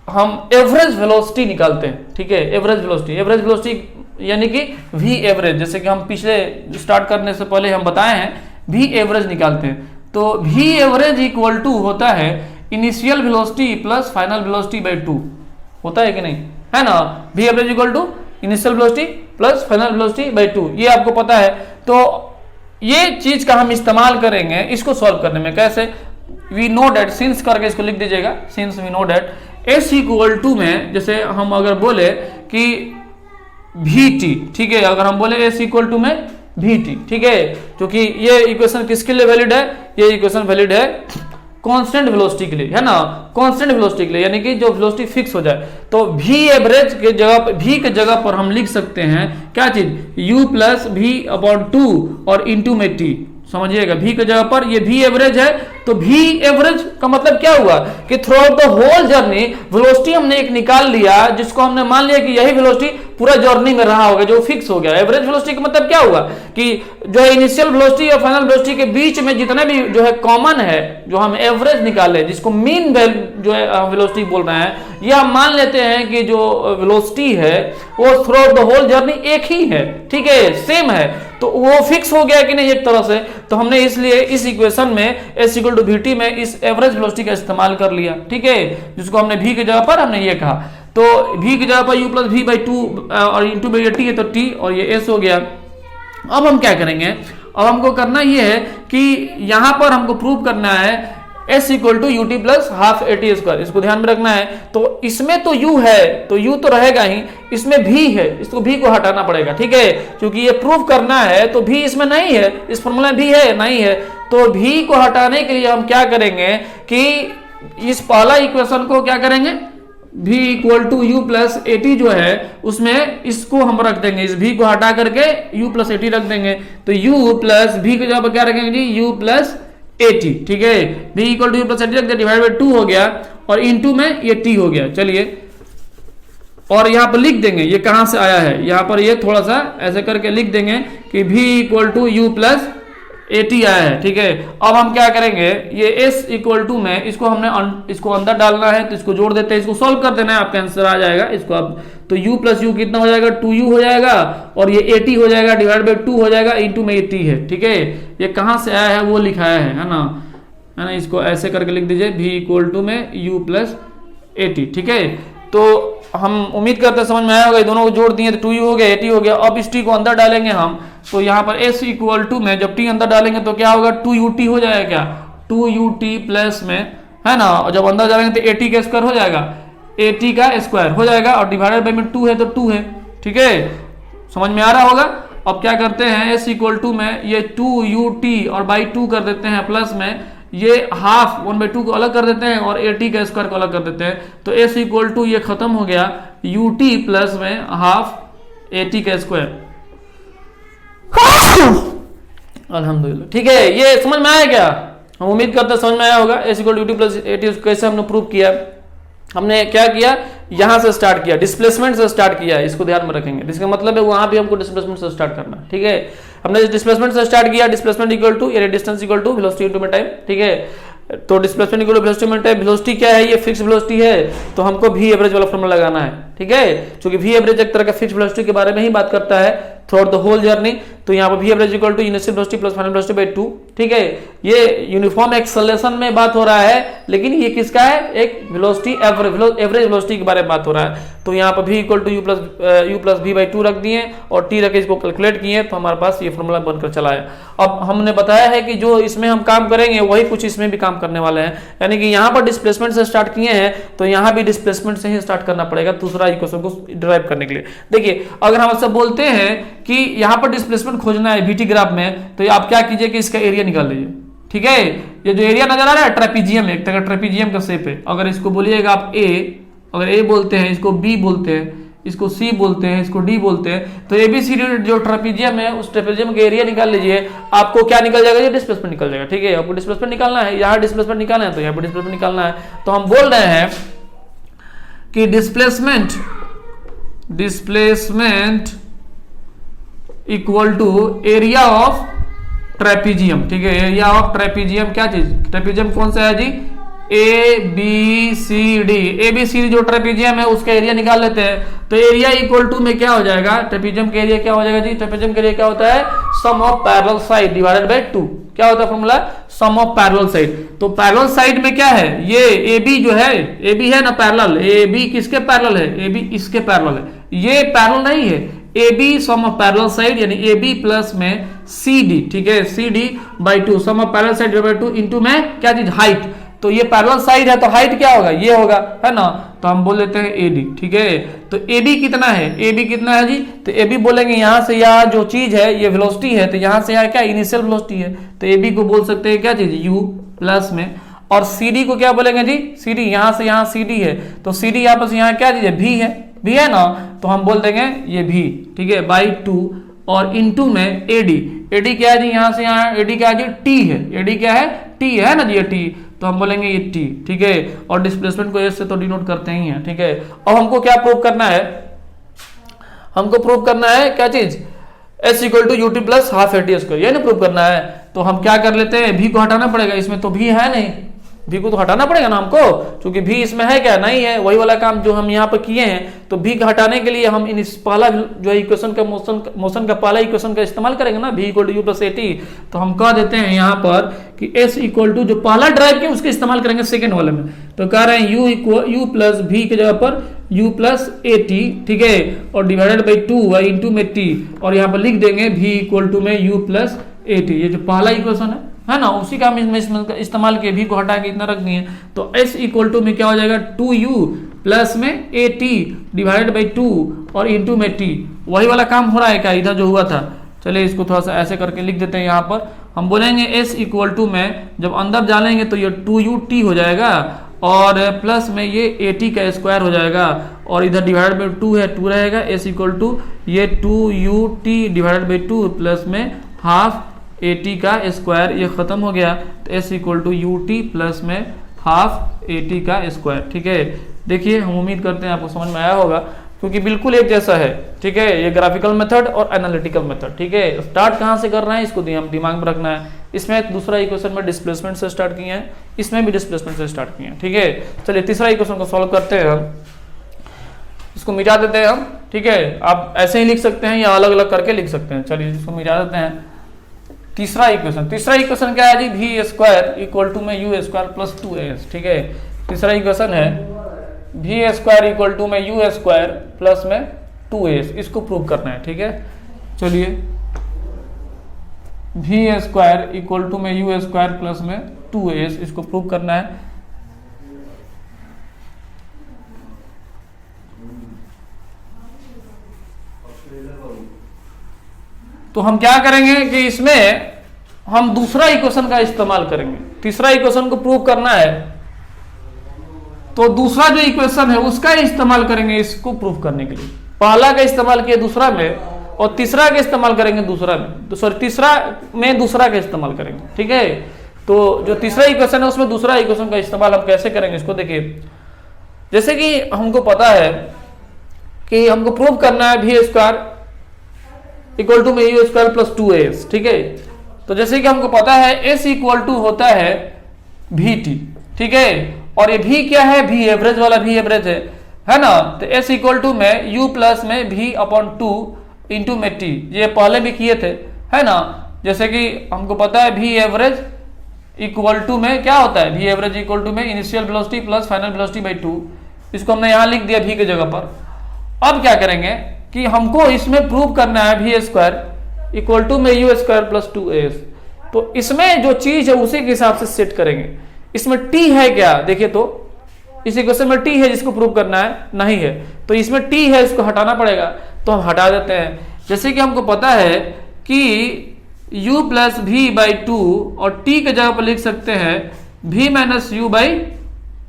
Speaker 1: हम एवरेज वेलोसिटी निकालते हैं। ठीक है, एवरेज वेलोसिटी यानी कि v एवरेज, जैसे कि हम पिछले स्टार्ट करने से पहले हम बताए हैं, v एवरेज निकालते हैं। तो v एवरेज इक्वल टू होता है initial velocity plus final velocity by 2, होता है कि नहीं, है ना। v average equal to initial velocity plus final velocity by 2, ये आपको पता है। तो ये चीज का हम इस्तेमाल करेंगे इसको सॉल्व करने में। कैसे, वी नो डेट, सिंस करके इसको लिख दीजिएगा, since we know that s equal to में, जैसे हम अगर बोले कि vt, ठीक है, अगर हम बोले s इक्वल टू में vt, ठीक है, क्योंकि ये इक्वेशन किसके लिए वैलिड है, ये इक्वेशन वैलिड है कांस्टेंट वेलोसिटी के लिए, है ना, कांस्टेंट वेलोसिटी के लिए, यानी कि जो वेलोसिटी फिक्स हो जाए। तो v एवरेज के जगह, v के जगह पर हम लिख सकते हैं क्या चीज, u प्लस v अपॉन 2 और इंटू में t, समझिएगा, v के जगह पर ये v एवरेज है। तो v एवरेज का मतलब क्या हुआ कि throughout the whole journey velocity हमने एक निकाल लिया, जिसको हमने मान लिया कि यही वेलोसिटी पूरा जर्नी में रहा होगा, जो फिक्स हो गया। एवरेज वेलोसिटी का मतलब क्या हुआ कि जो है इनिशियल वेलोसिटी और फाइनल वेलोसिटी के बीच में जितने भी जो है कॉमन है, जो हम एवरेज निकाले, जिसको मीन जो है वेलोसिटी बोल रहे हैं, ये हम मान लेते हैं कि जो वेलोसिटी है वो throughout the whole journey एक ही है, ठीक है, सेम है। तो वो फिक्स हो गया कि नहीं एक तरह से। तो हमने इसलिए इस इक्वेशन में s इक्वल टू vt में इस एवरेज वेलोसिटी का इस्तेमाल कर लिया, ठीक है, जिसको हमने v की जगह पर हमने ये कहा। तो v की जगह पर u प्लस v बाई 2 और इंटू बाई t है, तो t और ये s हो गया। अब हम क्या करेंगे, अब हमको करना ये है कि यहां पर हमको प्रूव करना है s equal to u t plus half a t square, इसको ध्यान में रखना है। तो इसमें तो u है, तो u तो रहेगा ही, इसमें v है, इसको v को हटाना पड़ेगा, ठीक है, क्योंकि ये प्रूव करना है। तो v इसमें नहीं है, इस फॉर्मूला में v है नहीं है, तो v को हटाने के लिए हम क्या करेंगे कि इस पहला इक्वेशन को क्या करेंगे, v equal to u plus a t जो है उसमें इसको हम रख देंगे, इस v को हटा करके u प्लस ए टी रख देंगे। तो u प्लस v की जगह पर क्या रखेंगे जी, u प्लस 80, ठीक है, v equal to u plus 80 रख दिया, डिवाइड बाई 2 हो गया और इनटू में ये t हो गया। चलिए और यहाँ पर लिख देंगे ये कहां से आया है, यहाँ पर ये थोड़ा सा ऐसे करके लिख देंगे कि v equal to u plus 80 आया है, ठीक है। अब हम क्या करेंगे, ये s इक्वल टू में इसको हमने इसको अंदर डालना है, तो इसको जोड़ देते हैं, इसको सॉल्व कर देना है, आपका आंसर आ जाएगा। इसको अब तो u प्लस यू कितना हो जाएगा, 2u हो जाएगा और ये 80 हो जाएगा, डिवाइड बाई 2 हो जाएगा, इंटू में ये t है, ठीक है। ये कहां से आया है वो लिखाया है ना, इसको ऐसे करके लिख दीजिए, v इक्वल टू में u प्लस 80, ठीक है। तो हम उम्मीद करते हैं समझ में आया होगा, दोनों को जोड़ दिए तो 2u हो गया, 80 हो गया। अब इस t को अंदर डालेंगे हम, तो यहाँ पर s इक्वल टू में जब t अंदर डालेंगे तो क्या होगा, 2ut हो जाएगा क्या, 2ut प्लस में, है ना, और जब अंदर डालेंगे तो 80 का स्क्वायर हो जाएगा, AT का स्क्वायर हो जाएगा और डिवाइडेड बाई में 2 है तो 2 है। ठीक है, समझ में आ रहा होगा। अब क्या करते हैं, S इक्वल टू में ये 2UT और बाई 2 कर देते हैं, प्लस में ये हाफ 1/2 को अलग कर देते हैं और AT का स्क्वायर को अलग कर देते हैं। तो S इक्वल टू ये खत्म हो गया UT प्लस में हाफ AT का स्क्वायर। अल्हम्दुलिल्लाह, ठीक है, ये समझ में आया क्या? हम उम्मीद करते हैं समझ में आया होगा। S equal to UT plus AT कैसे हमने प्रूव किया। हमने क्या किया, यहां से स्टार्ट किया, डिस्प्लेसमेंट से स्टार्ट किया, इसको ध्यान में रखेंगे। इसका मतलब है वहां भी हमको डिस्प्लेसमेंट से स्टार्ट करना। ठीक है, हमने डिस्प्लेसमेंट से स्टार्ट किया, displacement equal to area distance equal to velocity into time. ठीक है, तो डिस्प्लेसमेंट इक्वल टू वेलोसिटी में टाइम, वेलोसिटी क्या है, ये फिक्स वेलोसिटी है, तो हमको v एवरेज वाला फॉर्मूला लगाना है। ठीक है, क्योंकि v एवरेज एक तरह का फिक्स वेलोसिटी के बारे में ही बात करता है throughout the whole journey. तो यहाँ पर v average equal to initial velocity plus final velocity by 2। ठीक है, ये यूनिफॉर्म एक्सेलरेशन में बात हो रहा है, लेकिन ये किसका है, एक वेलोसिटी एवरेज वेलोसिटी के बारे में बात हो रहा है। तो यहाँ पर v equal to u plus v by 2 रख दिए और t रख के इसको कैलकुलेट किए, तो हमारे पास ये फॉर्मूला बनकर चला है। अब हमने बताया है कि जो इसमें हम काम करेंगे वही कुछ इसमें भी काम करने वाले हैं, यानी कि यहाँ पर डिस्प्लेसमेंट से स्टार्ट किए हैं तो यहाँ भी डिस्प्लेसमेंट से ही स्टार्ट करना पड़ेगा दूसरा इक्वेशन को डिराइव करने के लिए। देखिए, अगर हम आपसे बोलते हैं कि यहाँ पर डिस्प्लेसमेंट खोजना है VT ग्राफ में, तो आप क्या कीजिए कि इसका एरिया निकाल लीजिए। ठीक है, ये जो एरिया नजर आ रहा है ट्रेपीजियम, एक तरह ट्रेपीजियम का शेप है। अगर इसको बोलिएगा आप A, अगर A बोलते हैं, इसको B बोलते हैं, इसको C बोलते हैं, इसको D बोलते हैं, तो ABCD जो ट्रेपीजियम है उस ट्रेपीजियम का एरिया निकाल लीजिए, आपको क्या निकल जाएगा, ये डिस्प्लेसमेंट निकल जाएगा। ठीक है, आपको डिस्प्लेसमेंट निकालना है, यहाँ डिस्प्लेसमेंट निकालना है तो यहाँ पर डिस्प्लेसमेंट निकालना है। तो हम बोल रहे हैं कि displacement equal to area of trapezium. ठीक है, एरिया ऑफ ट्रेपीजियम क्या चीज, ट्रेपीजियम कौन सा है जी, ABCD जो ट्रेपीजियम है उसका एरिया निकाल लेते हैं। तो एरिया इक्वल टू में क्या हो जाएगा, ट्रेपीजियम का एरिया क्या हो जाएगा जी, ट्रेपीजियम का एरिया क्या होता है, sum of parallel side divided by 2। क्या होता है formula, sum of parallel side. तो पैरेलल साइड में क्या है, ये AB जो है, AB है ना पैरेलल, AB किसके पैरेलल है, AB इसके पैरेलल है, ये पैरेलल नहीं है। AB sum of parallel side यानी AB प्लस में CD। ठीक है, CD by 2, sum of parallel side by 2 into में क्या चीज, हाइट। तो ये पैरेलल साइड है तो हाइट क्या होगा, ये होगा, है ना। तो हम बोल देते हैं AD। ठीक है, तो AB कितना है, AB कितना है जी, तो AB बोलेंगे यहां से यहाँ जो चीज है ये वेलोसिटी है, तो यहां से यहाँ क्या इनिशियल वेलोसिटी है, तो AB को बोल सकते हैं क्या चीज, U प्लस में, और CD को क्या बोलेंगे जी, CD यहां से यहाँ CD है, तो CD यहाँ पर यहाँ क्या चीज है, V है ना, तो हम बोल देंगे ये V। ठीक है, बाई 2 और इनटू में AD क्या है जी, यहां से यहाँ AD क्या है जी, T है, AD क्या है, T है ना जी, ये T, तो हम बोलेंगे ये T। ठीक है, और डिस्प्लेसमेंट को S से तो डिनोट करते ही हैं। ठीक है, अब हमको क्या प्रूव करना है, हमको प्रूव करना है क्या चीज, S equal to UT plus half AT square, ये ना प्रूव करना है। तो हम क्या कर लेते हैं, V को हटाना पड़ेगा, इसमें तो V है नहीं, V को तो हटाना पड़ेगा ना हमको, क्योंकि V इसमें है क्या, नहीं है, वही वाला काम जो हम यहाँ पर किए हैं। तो V को हटाने के लिए हम इन पहला जो है इक्वेशन का मोशन का पहला इक्वेशन का इस्तेमाल करेंगे ना, V equal to U plus AT। तो हम कह देते हैं यहाँ पर कि S इक्वल टू जो पहला ड्राइव किया उसके इस्तेमाल करेंगे सेकेंड वाले में। तो कह रहे हैं U प्लस V की जगह पर U प्लस AT। ठीक है, और डिवाइडेड बाई 2 इंटू में T, और यहाँ पर लिख देंगे V इक्वल टू में U प्लस AT। ये जो पहला इक्वेशन है ना, उसी का हम इसमें इस्तेमाल किए, V को हटा के इतना रख दिए। तो S इक्वल टू में क्या हो जाएगा, 2U प्लस में AT डिवाइडेड बाई 2 और इंटू में T। वही वाला काम हो रहा है क्या इधर जो हुआ था। चलिए इसको थोड़ा सा ऐसे करके लिख देते हैं। यहाँ पर हम बोलेंगे S इक्वल टू में जब अंदर डालेंगे तो ये 2UT हो जाएगा और प्लस में ये AT का स्क्वायर हो जाएगा, और इधर डिवाइडेड बाई 2 है, 2 रहेगा। S इक्वल टू ये 2UT डिवाइडेड बाई 2 प्लस में हाफ AT का स्क्वायर, ये खत्म हो गया। तो S equal to UT plus में हाफ AT का स्क्वायर। ठीक है, देखिए हम उम्मीद करते हैं आपको समझ में आया होगा, क्योंकि बिल्कुल एक जैसा है। ठीक है, ये ग्राफिकल मेथड और एनालिटिकल मेथड। ठीक है, स्टार्ट कहाँ से कर रहे हैं इसको हम दिमाग में रखना है। इसमें दूसरा इक्वेशन में डिस्प्लेसमेंट से स्टार्ट किए हैं, इसमें भी डिस्प्लेसमेंट से स्टार्ट किए हैं। ठीक है, चलिए तीसरा इक्वेशन को सॉल्व करते हैं हम, इसको मिटा देते हैं हम। ठीक है, आप ऐसे ही लिख सकते हैं या अलग अलग करके लिख सकते हैं। चलिए इसको मिटा देते हैं। तीसरा इक्वेशन क्या है जी, V स्क्वायर इक्वल टू में U स्क्वायर प्लस 2AS। ठीक है, तीसरा इक्वेशन है V स्क्वायर इक्वल टू में U स्क्वायर प्लस में 2AS, इसको प्रूव करना है। ठीक है, चलिए V स्क्वायर इक्वल टू में U स्क्वायर प्लस में 2AS, इसको प्रूव करना है। तो हम क्या करेंगे कि इसमें हम दूसरा इक्वेशन का इस्तेमाल करेंगे। तीसरा इक्वेशन को प्रूव करना है तो दूसरा जो इक्वेशन है उसका इस्तेमाल करेंगे इसको प्रूव करने के लिए। पहला का इस्तेमाल किया दूसरा में और तीसरा का इस्तेमाल करेंगे दूसरा में, तो सॉरी तीसरा में दूसरा का इस्तेमाल करेंगे। ठीक है, तो जो तीसरा इक्वेशन है उसमें दूसरा इक्वेशन का इस्तेमाल हम कैसे करेंगे इसको देखिए। जैसे कि हमको पता है कि हमको प्रूव करना है वी स्क्वायर इक्वल टू में यू स्क्वायर प्लस 2as। ठीक है, तो जैसे कि हमको पता है एस इक्वल टू होता है वी टी। ठीक है, और ये भी क्या है, वी एवरेज वाला वी एवरेज है ना। तो एस इक्वल टू में यू प्लस में वी अपॉन 2 इंटू में टी, ये पहले भी किए थे है ना। जैसे कि हमको पता है वी एवरेज इक्वल टू में क्या होता है, वी एवरेज इक्वल टू में initial velocity plus final velocity by 2। इसको हमने यहां लिख दिया वी की जगह पर। अब क्या करेंगे कि हमको इसमें प्रूव करना है वी स्क्वायर इक्वल टू में यू स्क्वायर प्लस 2as। तो इसमें जो चीज है उसी के हिसाब से सेट करेंगे। इसमें t है क्या, देखिए तो इस इक्वेशन में t है जिसको प्रूव करना है, नहीं है, तो इसमें t है, इसको हटाना पड़ेगा, तो हम हटा देते हैं। जैसे कि हमको पता है कि u प्लस वी बाई 2 और t के जगह पर लिख सकते हैं v माइनस यू बाई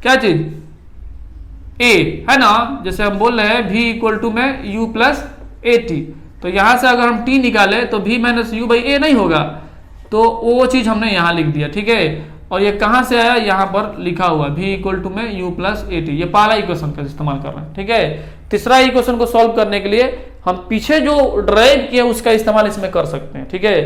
Speaker 1: क्या चीज a, है ना। जैसे हम बोल रहे हैं v इक्वल टू में u प्लस ए टी, तो यहां से अगर हम t निकाले तो v माइनस यू बाई ए नहीं होगा, तो वो चीज हमने यहां लिख दिया। ठीक है, और ये कहां से आया, यहां पर लिखा हुआ v इक्वल टू में u प्लस ए टी। ये पहला इक्वेशन का इस्तेमाल कर रहे हैं। ठीक है, तीसरा इक्वेशन को सॉल्व करने के लिए हम पीछे जो ड्राइव किया उसका इस्तेमाल इसमें कर सकते हैं। ठीक है,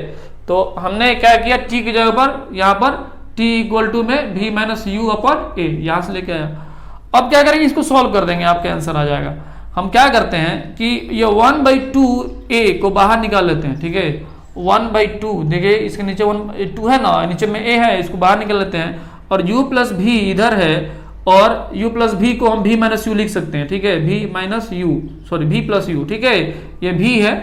Speaker 1: तो हमने क्या किया, t की जगह पर यहाँ पर t इक्वल टू में v माइनस यू अपॉन ए यहां से लेके आया। अब क्या करेंगे, इसको सॉल्व कर देंगे, आपका आंसर आ जाएगा। हम क्या करते हैं कि ये 1/2a को बाहर निकाल लेते हैं। ठीक है, 1/2, देखिए इसके नीचे 2 है ना, नीचे में a है, इसको बाहर निकाल लेते हैं। और u प्लस भी इधर है और u प्लस भी को हम v माइनस यू लिख सकते हैं। ठीक है, v minus you, sorry v plus you. ठीक है, ये v है,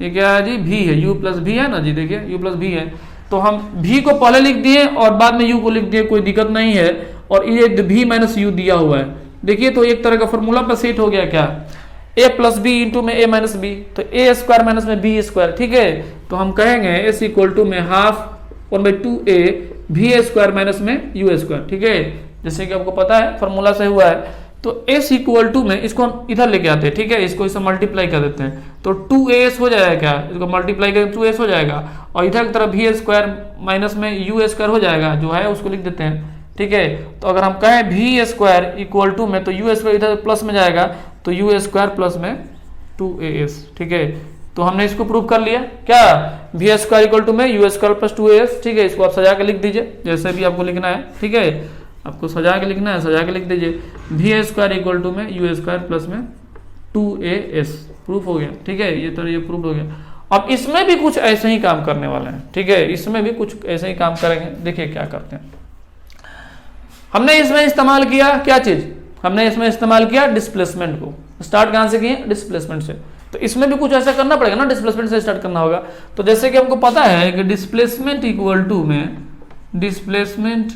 Speaker 1: ये क्या है जी, v है, u प्लस v है ना जी, देखिए u प्लस v है। तो हम v को पहले लिख दिए और बाद में u को लिख दिए, कोई दिक्कत नहीं है। और ये v माइनस यू दिया हुआ है, देखिए तो एक तरह का फॉर्मूला पर सेट हो गया क्या, a प्लस बी इंटू में a माइनस बी, तो a स्क्वायर माइनस में b स्क्वायर। ठीक है, तो हम कहेंगे s इक्वल टू में half 1/2a v square minus में u स्क्वायर। ठीक है, जैसे कि आपको पता है फॉर्मूला से हुआ है। तो s इक्वल टू में इसको हम इधर लेके आते हैं। ठीक है, इसको इससे मल्टीप्लाई कर देते हैं, तो 2as हो जाएगा क्या, इसको मल्टीप्लाई करें 2as हो जाएगा, और इधर की तरफ v स्क्वायर माइनस में u स्क्वायर हो जाएगा, जो है उसको लिख देते हैं। ठीक है, तो अगर हम कहें v स्क्वायर इक्वल टू में, तो u स्क्वायर इधर प्लस में जाएगा, तो u स्क्वायर प्लस में 2as। ठीक है, तो हमने इसको प्रूव कर लिया क्या, v स्क्वायर इक्वल टू में u स्क्वायर प्लस 2as। ठीक है, इसको आप सजा के लिख दीजिए, जैसे भी आपको लिखना है। ठीक है, आपको सजा के लिखना है, सजा के लिख दीजिए, v स्क्वायर इक्वल टू में u स्क्वायर प्लस में 2as। प्रूफ हो गया। ठीक है, ये तो ये प्रूफ हो गया। अब इसमें भी कुछ ऐसे ही काम करने वाले हैं। ठीक है, इसमें भी कुछ ऐसे ही काम करेंगे, देखिए क्या करते हैं। हमने इसमें इस्तेमाल किया क्या चीज, हमने इसमें इस्तेमाल किया डिस्प्लेसमेंट को। स्टार्ट कहां से किए, डिस्प्लेसमेंट से। तो इसमें भी कुछ ऐसा करना पड़ेगा ना, डिस्प्लेसमेंट से स्टार्ट करना होगा। तो जैसे कि हमको पता है कि डिस्प्लेसमेंट इक्वल टू में, डिस्प्लेसमेंट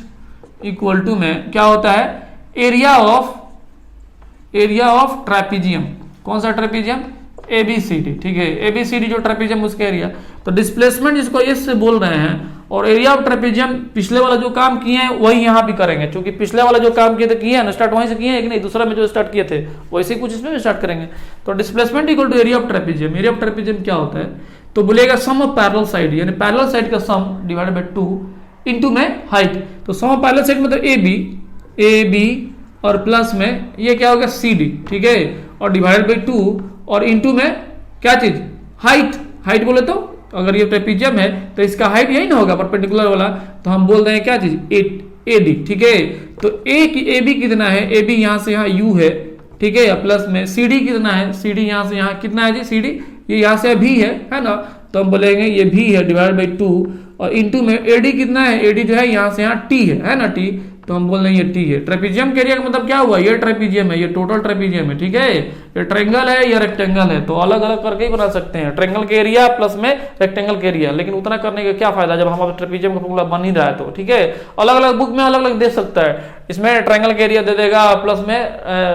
Speaker 1: इक्वल टू में क्या होता है, एरिया ऑफ ट्रेपीजियम। कौन सा ट्रेपीजियम, ABCD। ठीक है, ABCD जो ट्रेपीजियम उसका एरिया। तो डिस्प्लेसमेंट जिसको इस से बोल रहे हैं, और एरिया ऑफ ट्रेपीजियम पिछले वाला जो काम किए हैं वही यहाँ भी करेंगे, क्योंकि पिछले वाला जो काम किए थे, किए हैं ना, स्टार्ट वहीं से किए हैं कि नहीं, दूसरा में जो स्टार्ट किए थे वैसे ही कुछ इसमें भी स्टार्ट करेंगे। तो displacement equal to area of trapezium. Area of trapezium क्या होता है, तो बोलेगा सम ऑफ पैरेलल साइड, यानी पैरेलल साइड का सम डिवाइडेड बाय 2 इंटू में हाइट। तो सम ऑफ पैरेलल साइड मतलब AB और प्लस में ये क्या होगा CD। ठीक है, और डिवाइडेड बाय 2 और इंटू में क्या चीज, हाइट बोले तो अगर ये ट्रेपीजियम है तो इसका हाइट यही ना होगा, परपेंडिकुलर वाला, तो हम बोल रहे हैं क्या चीज, AD। ठीक है, तो AB कितना है, AB यहां से यहाँ U है। ठीक है, प्लस में CD कितना है, CD यहां से यहाँ कितना है जी, CD ये यहां से V है ना, तो हम बोलेंगे ये V है डिवाइड बाई 2 और इंटू में AD कितना है, AD जो है यहां से यहाँ T है ना T, तो हम बोल रहे हैं ये T है। ट्रेपीजियम के एरिया का मतलब क्या हुआ, ये ट्रेपीजियम है, ये टोटल ट्रेपीजियम है। ठीक है, ये ट्रायंगल है, ये रेक्टेंगल है, तो अलग अलग करके ही बना सकते हैं, ट्रायंगल के एरिया प्लस में रेक्टेंगल के एरिया। लेकिन उतना करने का क्या फायदा जब हमारा ट्रेपीजियम का फॉर्मूला बन ही रहा है तो। ठीक है, अलग अलग बुक में अलग अलग दे सकता है, इसमें ट्रायंगल के एरिया दे देगा प्लस में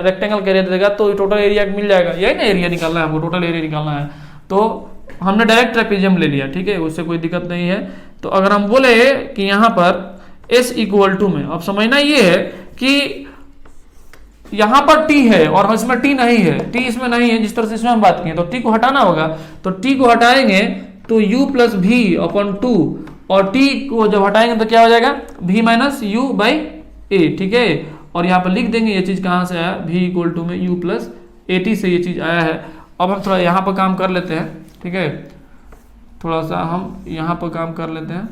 Speaker 1: रेक्टेंगल के एरिया दे देगा, तो टोटल एरिया मिल जाएगा। यही ना एरिया निकालना है हमको, टोटल एरिया निकालना है। तो हमने डायरेक्ट ट्रेपेजियम ले लिया, ठीक है, उससे कोई दिक्कत नहीं है। तो अगर हम बोले कि यहाँ पर s इक्वल टू में, अब समझना ये है कि यहाँ पर t है और इसमें t नहीं है, t इसमें नहीं है, जिस तरह से इसमें हम बात किए, तो t को हटाना होगा। तो t को हटाएंगे तो u प्लस v अपॉन 2, और t को जब हटाएंगे तो क्या हो जाएगा, v माइनस यू बाई ए, ठीक है। और यहाँ पर लिख देंगे ये चीज कहाँ से आया, v इक्वल टू में u प्लस एटी से ये चीज आया है। अब हम थोड़ा यहाँ पर काम कर लेते हैं, ठीक है, थोड़ा सा हम यहाँ पर काम कर लेते हैं।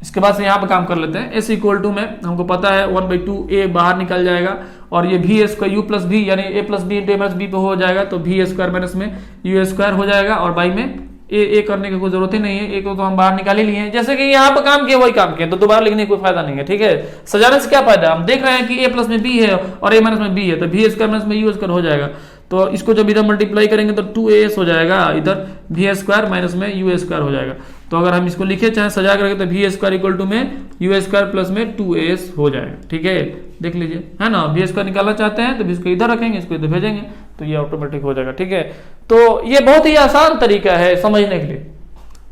Speaker 1: इसके बाद से यहाँ पर काम कर लेते हैं। s इक्वल टू में हमको पता है 1/2 a बाहर निकल जाएगा, और ये v square u plus v यानी a plus b into a minus b पे हो जाएगा, तो v स्क्वायर माइनस में u स्क्वायर हो जाएगा, और बाई में ए करने की कोई जरूरत ही नहीं है, ए को तो हम बाहर निकाल ही लिए हैं। जैसे कि यहाँ पर काम किया वही काम किया, तो दोबारा लिखने का कोई फायदा नहीं है, ठीक है। सजाने से क्या फायदा, हम देख रहे हैं कि a प्लस में b है और a माइनस में b है, तो v स्क्वायर माइनस में u स्क्वायर हो जाएगा। तो इसको जब इधर मल्टीप्लाई करेंगे तो 2as हो जाएगा, इधर v स्क्वायर माइनस में u स्क्वायर हो जाएगा। तो अगर हम इसको लिखे चाहे सजा कर रखें तो v स्क्वायर इक्वल टू में u स्क्वायर प्लस में 2as हो जाएगा, ठीक है, देख लीजिए, है ना। v स्क्वायर निकालना चाहते हैं तो इसको इधर रखेंगे, इसको इधर भेजेंगे, तो ये ऑटोमेटिक हो जाएगा, ठीक है। तो ये बहुत ही आसान तरीका है समझने के लिए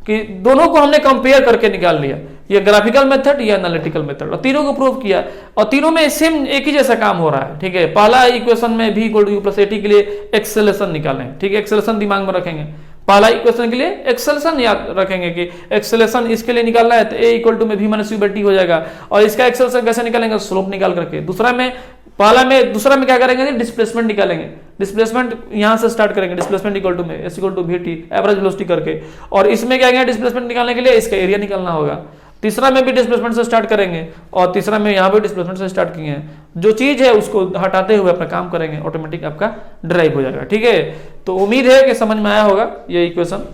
Speaker 1: कि दोनों को हमने कंपेयर करके निकाल लिया, ये ग्राफिकल मेथड या एनालिटिकल मेथड, और तीनों को प्रूव किया, और तीनों में सेम एक ही जैसा काम हो रहा है, ठीक है। पहला इक्वेशन में v equal to u plus a t के लिए एक्सेलेशन निकालें, ठीक है, एक्सेलेशन दिमाग में रखेंगे। पहला इक्वेशन के लिए एक्सेलेशन याद रखेंगे कि एक्सेलेशन इसके लिए निकालना है तो a इक्वल टू में v minus you by T हो जाएगा, और इसका एक्सेलेशन कैसे निकालेंगे, स्लोप निकाल करके। दूसरा में क्या करेंगे, डिस्प्लेसमेंट निकालेंगे, डिस्प्लेसमेंट यहां से स्टार्ट करेंगे, डिस्प्लेसमेंट इक्वल टू में s equal to v t average velocity करके, और इसमें क्या करेंगे, डिस्प्लेसमेंट निकालने के लिए इसका एरिया निकालना होगा। तीसरा में भी डिस्प्लेसमेंट से स्टार्ट करेंगे, और तीसरा में यहाँ भी डिस्प्लेसमेंट से स्टार्ट किए हैं, जो चीज है उसको हटाते हुए अपना काम करेंगे, ऑटोमेटिक आपका ड्राइव हो जाएगा, ठीक है। तो उम्मीद है कि समझ में आया होगा ये इक्वेशन।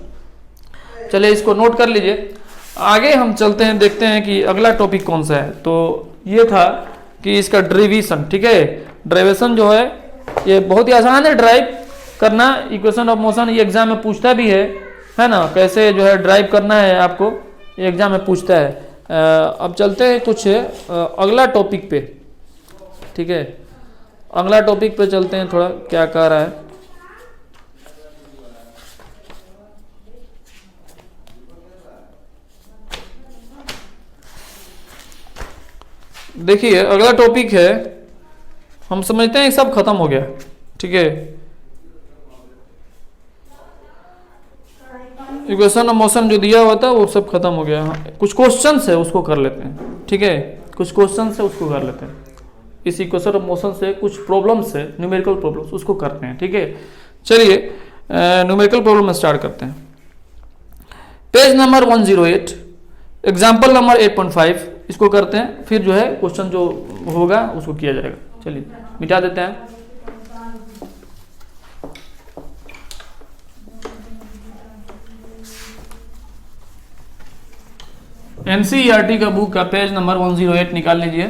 Speaker 1: चलिए इसको नोट कर लीजिए, आगे हम चलते हैं, देखते हैं कि अगला टॉपिक कौन सा है। तो ये था कि इसका ड्रिवेशन, ठीक है, ड्राइवेशन जो है ये बहुत ही आसान है ड्राइव करना, इक्वेशन ऑफ मोशन ये एग्जाम में पूछता भी है ना, कैसे जो है ड्राइव करना है आपको ये एग्जाम में पूछता है। अब चलते हैं कुछ अगला टॉपिक पे, ठीक है, अगला टॉपिक पे चलते हैं, थोड़ा क्या कह रहा है। देखिए अगला टॉपिक है, हम समझते हैं सब खत्म हो गया, ठीक है, इक्वेशन ऑफ मोशन जो दिया हुआ था वो सब खत्म हो गया। कुछ क्वेश्चंस है उसको कर लेते हैं, ठीक है, कुछ क्वेश्चंस है उसको कर लेते हैं, इस इक्वेशन ऑफ मोशन से कुछ प्रॉब्लम्स है, न्यूमेरिकल प्रॉब्लम्स, उसको करते हैं, ठीक है। चलिए न्यूमेरिकल प्रॉब्लम में स्टार्ट करते हैं। पेज नंबर 108 एग्जाम्पल नंबर 8.5 इसको करते हैं, फिर जो है क्वेश्चन जो होगा उसको किया जाएगा। चलिए मिटा देते हैं। एनसीईआरटी का बुक का पेज नंबर 108 निकाल लीजिए,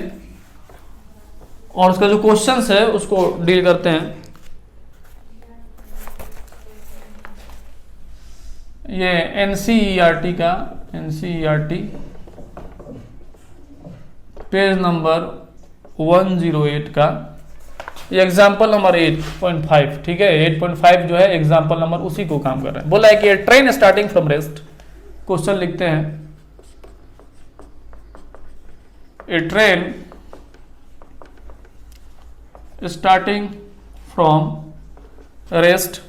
Speaker 1: और उसका जो क्वेश्चंस है उसको डील करते हैं। ये एनसीईआरटी का पेज नंबर 108 का एग्जाम्पल नंबर 8.5, ठीक है, 8.5 जो है एग्जाम्पल नंबर उसी को काम कर रहा है। बोला है कि train starting from rest, question लिखते हैं, a train starting from rest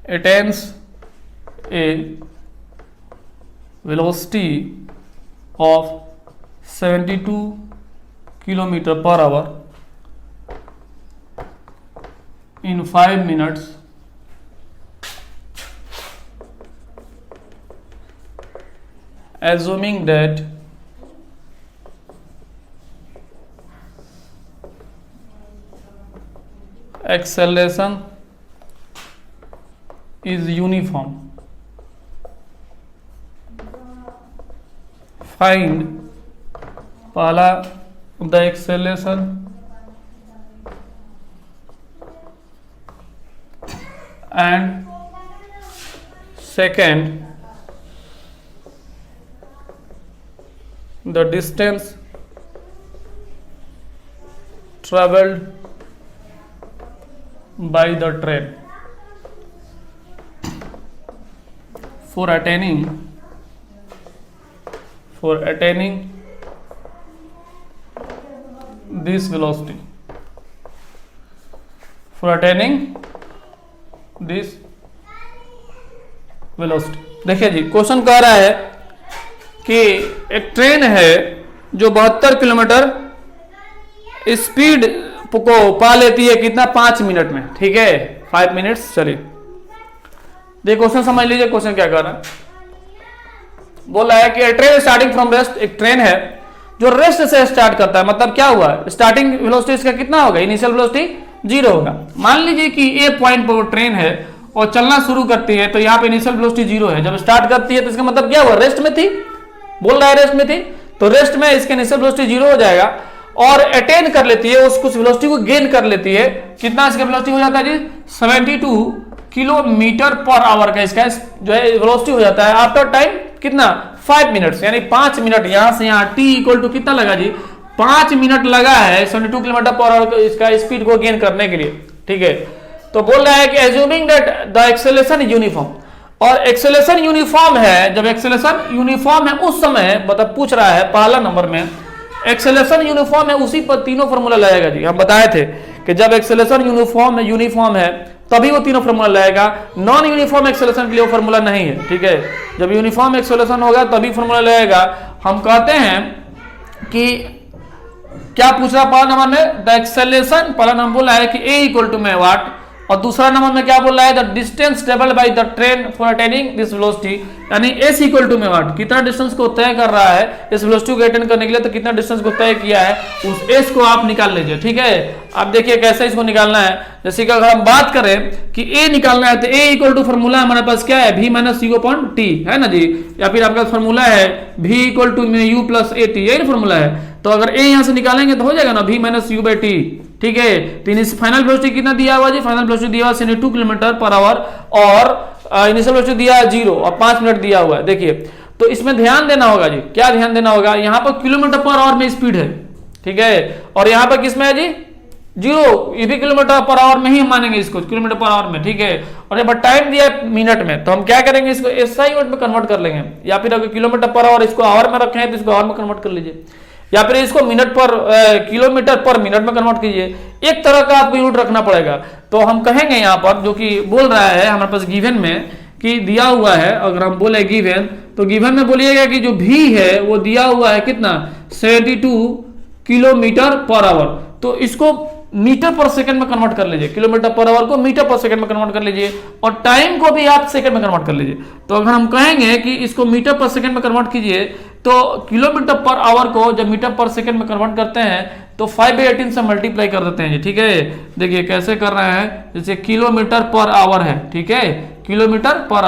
Speaker 1: attains a velocity of 72 km/h in 5 minutes assuming that acceleration is uniform. Find पहला the acceleration and second the distance traveled by the train for attaining this velocity, देखिए जी, question कह रहा है कि एक train है जो 72 kilometre speed को पा लेती है, कितना, 5 मिनट में, ठीक है, 5 मिनट्स। चलिए देखिए क्वेश्चन समझ लीजिए, क्वेश्चन क्या कर रहा है। बोला है कि ट्रेन स्टार्टिंग फ्रॉम रेस्ट, एक ट्रेन है जो रेस्ट से स्टार्ट करता है, मतलब क्या हुआ, स्टार्टिंग वेलोसिटी इसका कितना होगा, इनिशियल वेलोसिटी 0 होगा। मान लीजिए कि ए पॉइंट पर वो ट्रेन है और चलना शुरू करती है, तो यहाँ पे इनिशियल वेलोसिटी 0 है। जब स्टार्ट करती है तो इसका मतलब क्या हुआ, रेस्ट में थी, बोल रहा है रेस्ट में थी, तो रेस्ट में इसके इनिशियल वेलोसिटी 0 हो जाएगा और अटेन कर लेती है, उस वेलोसिटी को गेन कर लेती है। कितना इसका वेलोसिटी हो जाता है जी, 72 किलोमीटर पर आवर का इसका जो है वेलोसिटी हो जाता है आफ्टर टाइम कितना, 5 मिनट्स, यानी 5 मिनट यहां से यहां t इक्वल टू कितना लगा जी, 5 मिनट लगा है 72 किलोमीटर पर आवर इसका स्पीड को गेन करने के लिए, ठीक है। तो बोल रहा है कि assuming that the acceleration is uniform, और एक्सेलरेशन यूनिफॉर्म है, जब एक्सेलरेशन यूनिफॉर्म है उस समय, मतलब पूछ रहा है पहला नंबर में एक्सेलरेशन यूनिफॉर्म है, उसी पर तीनों फॉर्मूला लगाएगा जी। हम बताए थे कि जब एक्सेलरेशन यूनिफॉर्म है तभी वो तीनों फॉर्मूला लाएगा, नॉन यूनिफॉर्म एक्सेलरेशन के लिए वो फॉर्मूला नहीं है, ठीक है। जब यूनिफॉर्म एक्सेलरेशन होगा तभी फॉर्मूला लाएगा। हम कहते हैं कि क्या पूछ रहा पहला नंबर में, द एक्सेलरेशन, पहला नंबर बोला है कि a इक्वल टू में वाट, और दूसरा नंबर में क्या बोल रहा है, the distance travelled by the train for attaining this velocity, यानी s इक्वल टू में वाट, कितना डिस्टेंस को तय कर रहा है इस वेलोसिटी को अटेन करने के लिए, तो कितना डिस्टेंस को तय किया है उस s को आप निकाल लीजिए, ठीक है। अब देखिए कैसे इसको निकालना है। जैसे कि अगर हम बात करें कि a निकालना है तो a इक्वल टू फॉर्मूला हमारे पास क्या है, v minus u upon t, है ना जी, या फिर आपका फॉर्मूला है v equal to u plus at, यही फॉर्मूला है। तो अगर a यहां से निकालेंगे तो हो जाएगा ना v minus u by T, ठीक है। तो फाइनल वेलोसिटी कितना दिया हुआ जी, फाइनल वेलोसिटी दिया हुआ 72 किलोमीटर पर आवर और इनिशियल वेलोसिटी दिया है 0 और 5 मिनट दिया हुआ है। देखिए तो इसमें ध्यान देना होगा जी, क्या ध्यान देना होगा, यहाँ पर किलोमीटर पर आवर में स्पीड है, ठीक है, और यहाँ पर किसमें है जी 0, ये भी किलोमीटर पर आवर में ही मानेंगे इसको, किलोमीटर पर आवर में, ठीक है। और जब टाइम दिया है मिनट में, तो हम क्या करेंगे, इसको एसआई यूनिट में कन्वर्ट कर लेंगे, या फिर अगर किलोमीटर पर आवर इसको आवर में रखे हैं तो इसको आवर में कन्वर्ट कर लीजिए, या फिर इसको मिनट पर किलोमीटर पर मिनट में कन्वर्ट कीजिए। एक तरह का आपको यूनिट रखना पड़ेगा। तो हम कहेंगे यहाँ पर, जो कि बोल रहा है हमारे पास गिवन में कि दिया हुआ है, अगर हम बोले गिवन, तो गिवन में बोलिएगा कि जो v है वो दिया हुआ है कितना, 72 किलोमीटर पर आवर, तो इसको मीटर पर सेकंड में कन्वर्ट कर लीजिए, किलोमीटर पर आवर को मीटर पर सेकंड में कन्वर्ट कर लीजिए, और टाइम को भी आप सेकंड में कन्वर्ट कर लीजिए। तो अगर हम कहेंगे कि इसको मीटर पर सेकंड में कन्वर्ट कीजिए, तो किलोमीटर पर आवर को जब मीटर पर सेकंड में कन्वर्ट करते हैं तो 5/18 से मल्टीप्लाई कर देते हैं जी, ठीक है। देखिए कैसे कर रहे हैं, जैसे किलोमीटर पर आवर है, ठीक है, किलोमीटर पर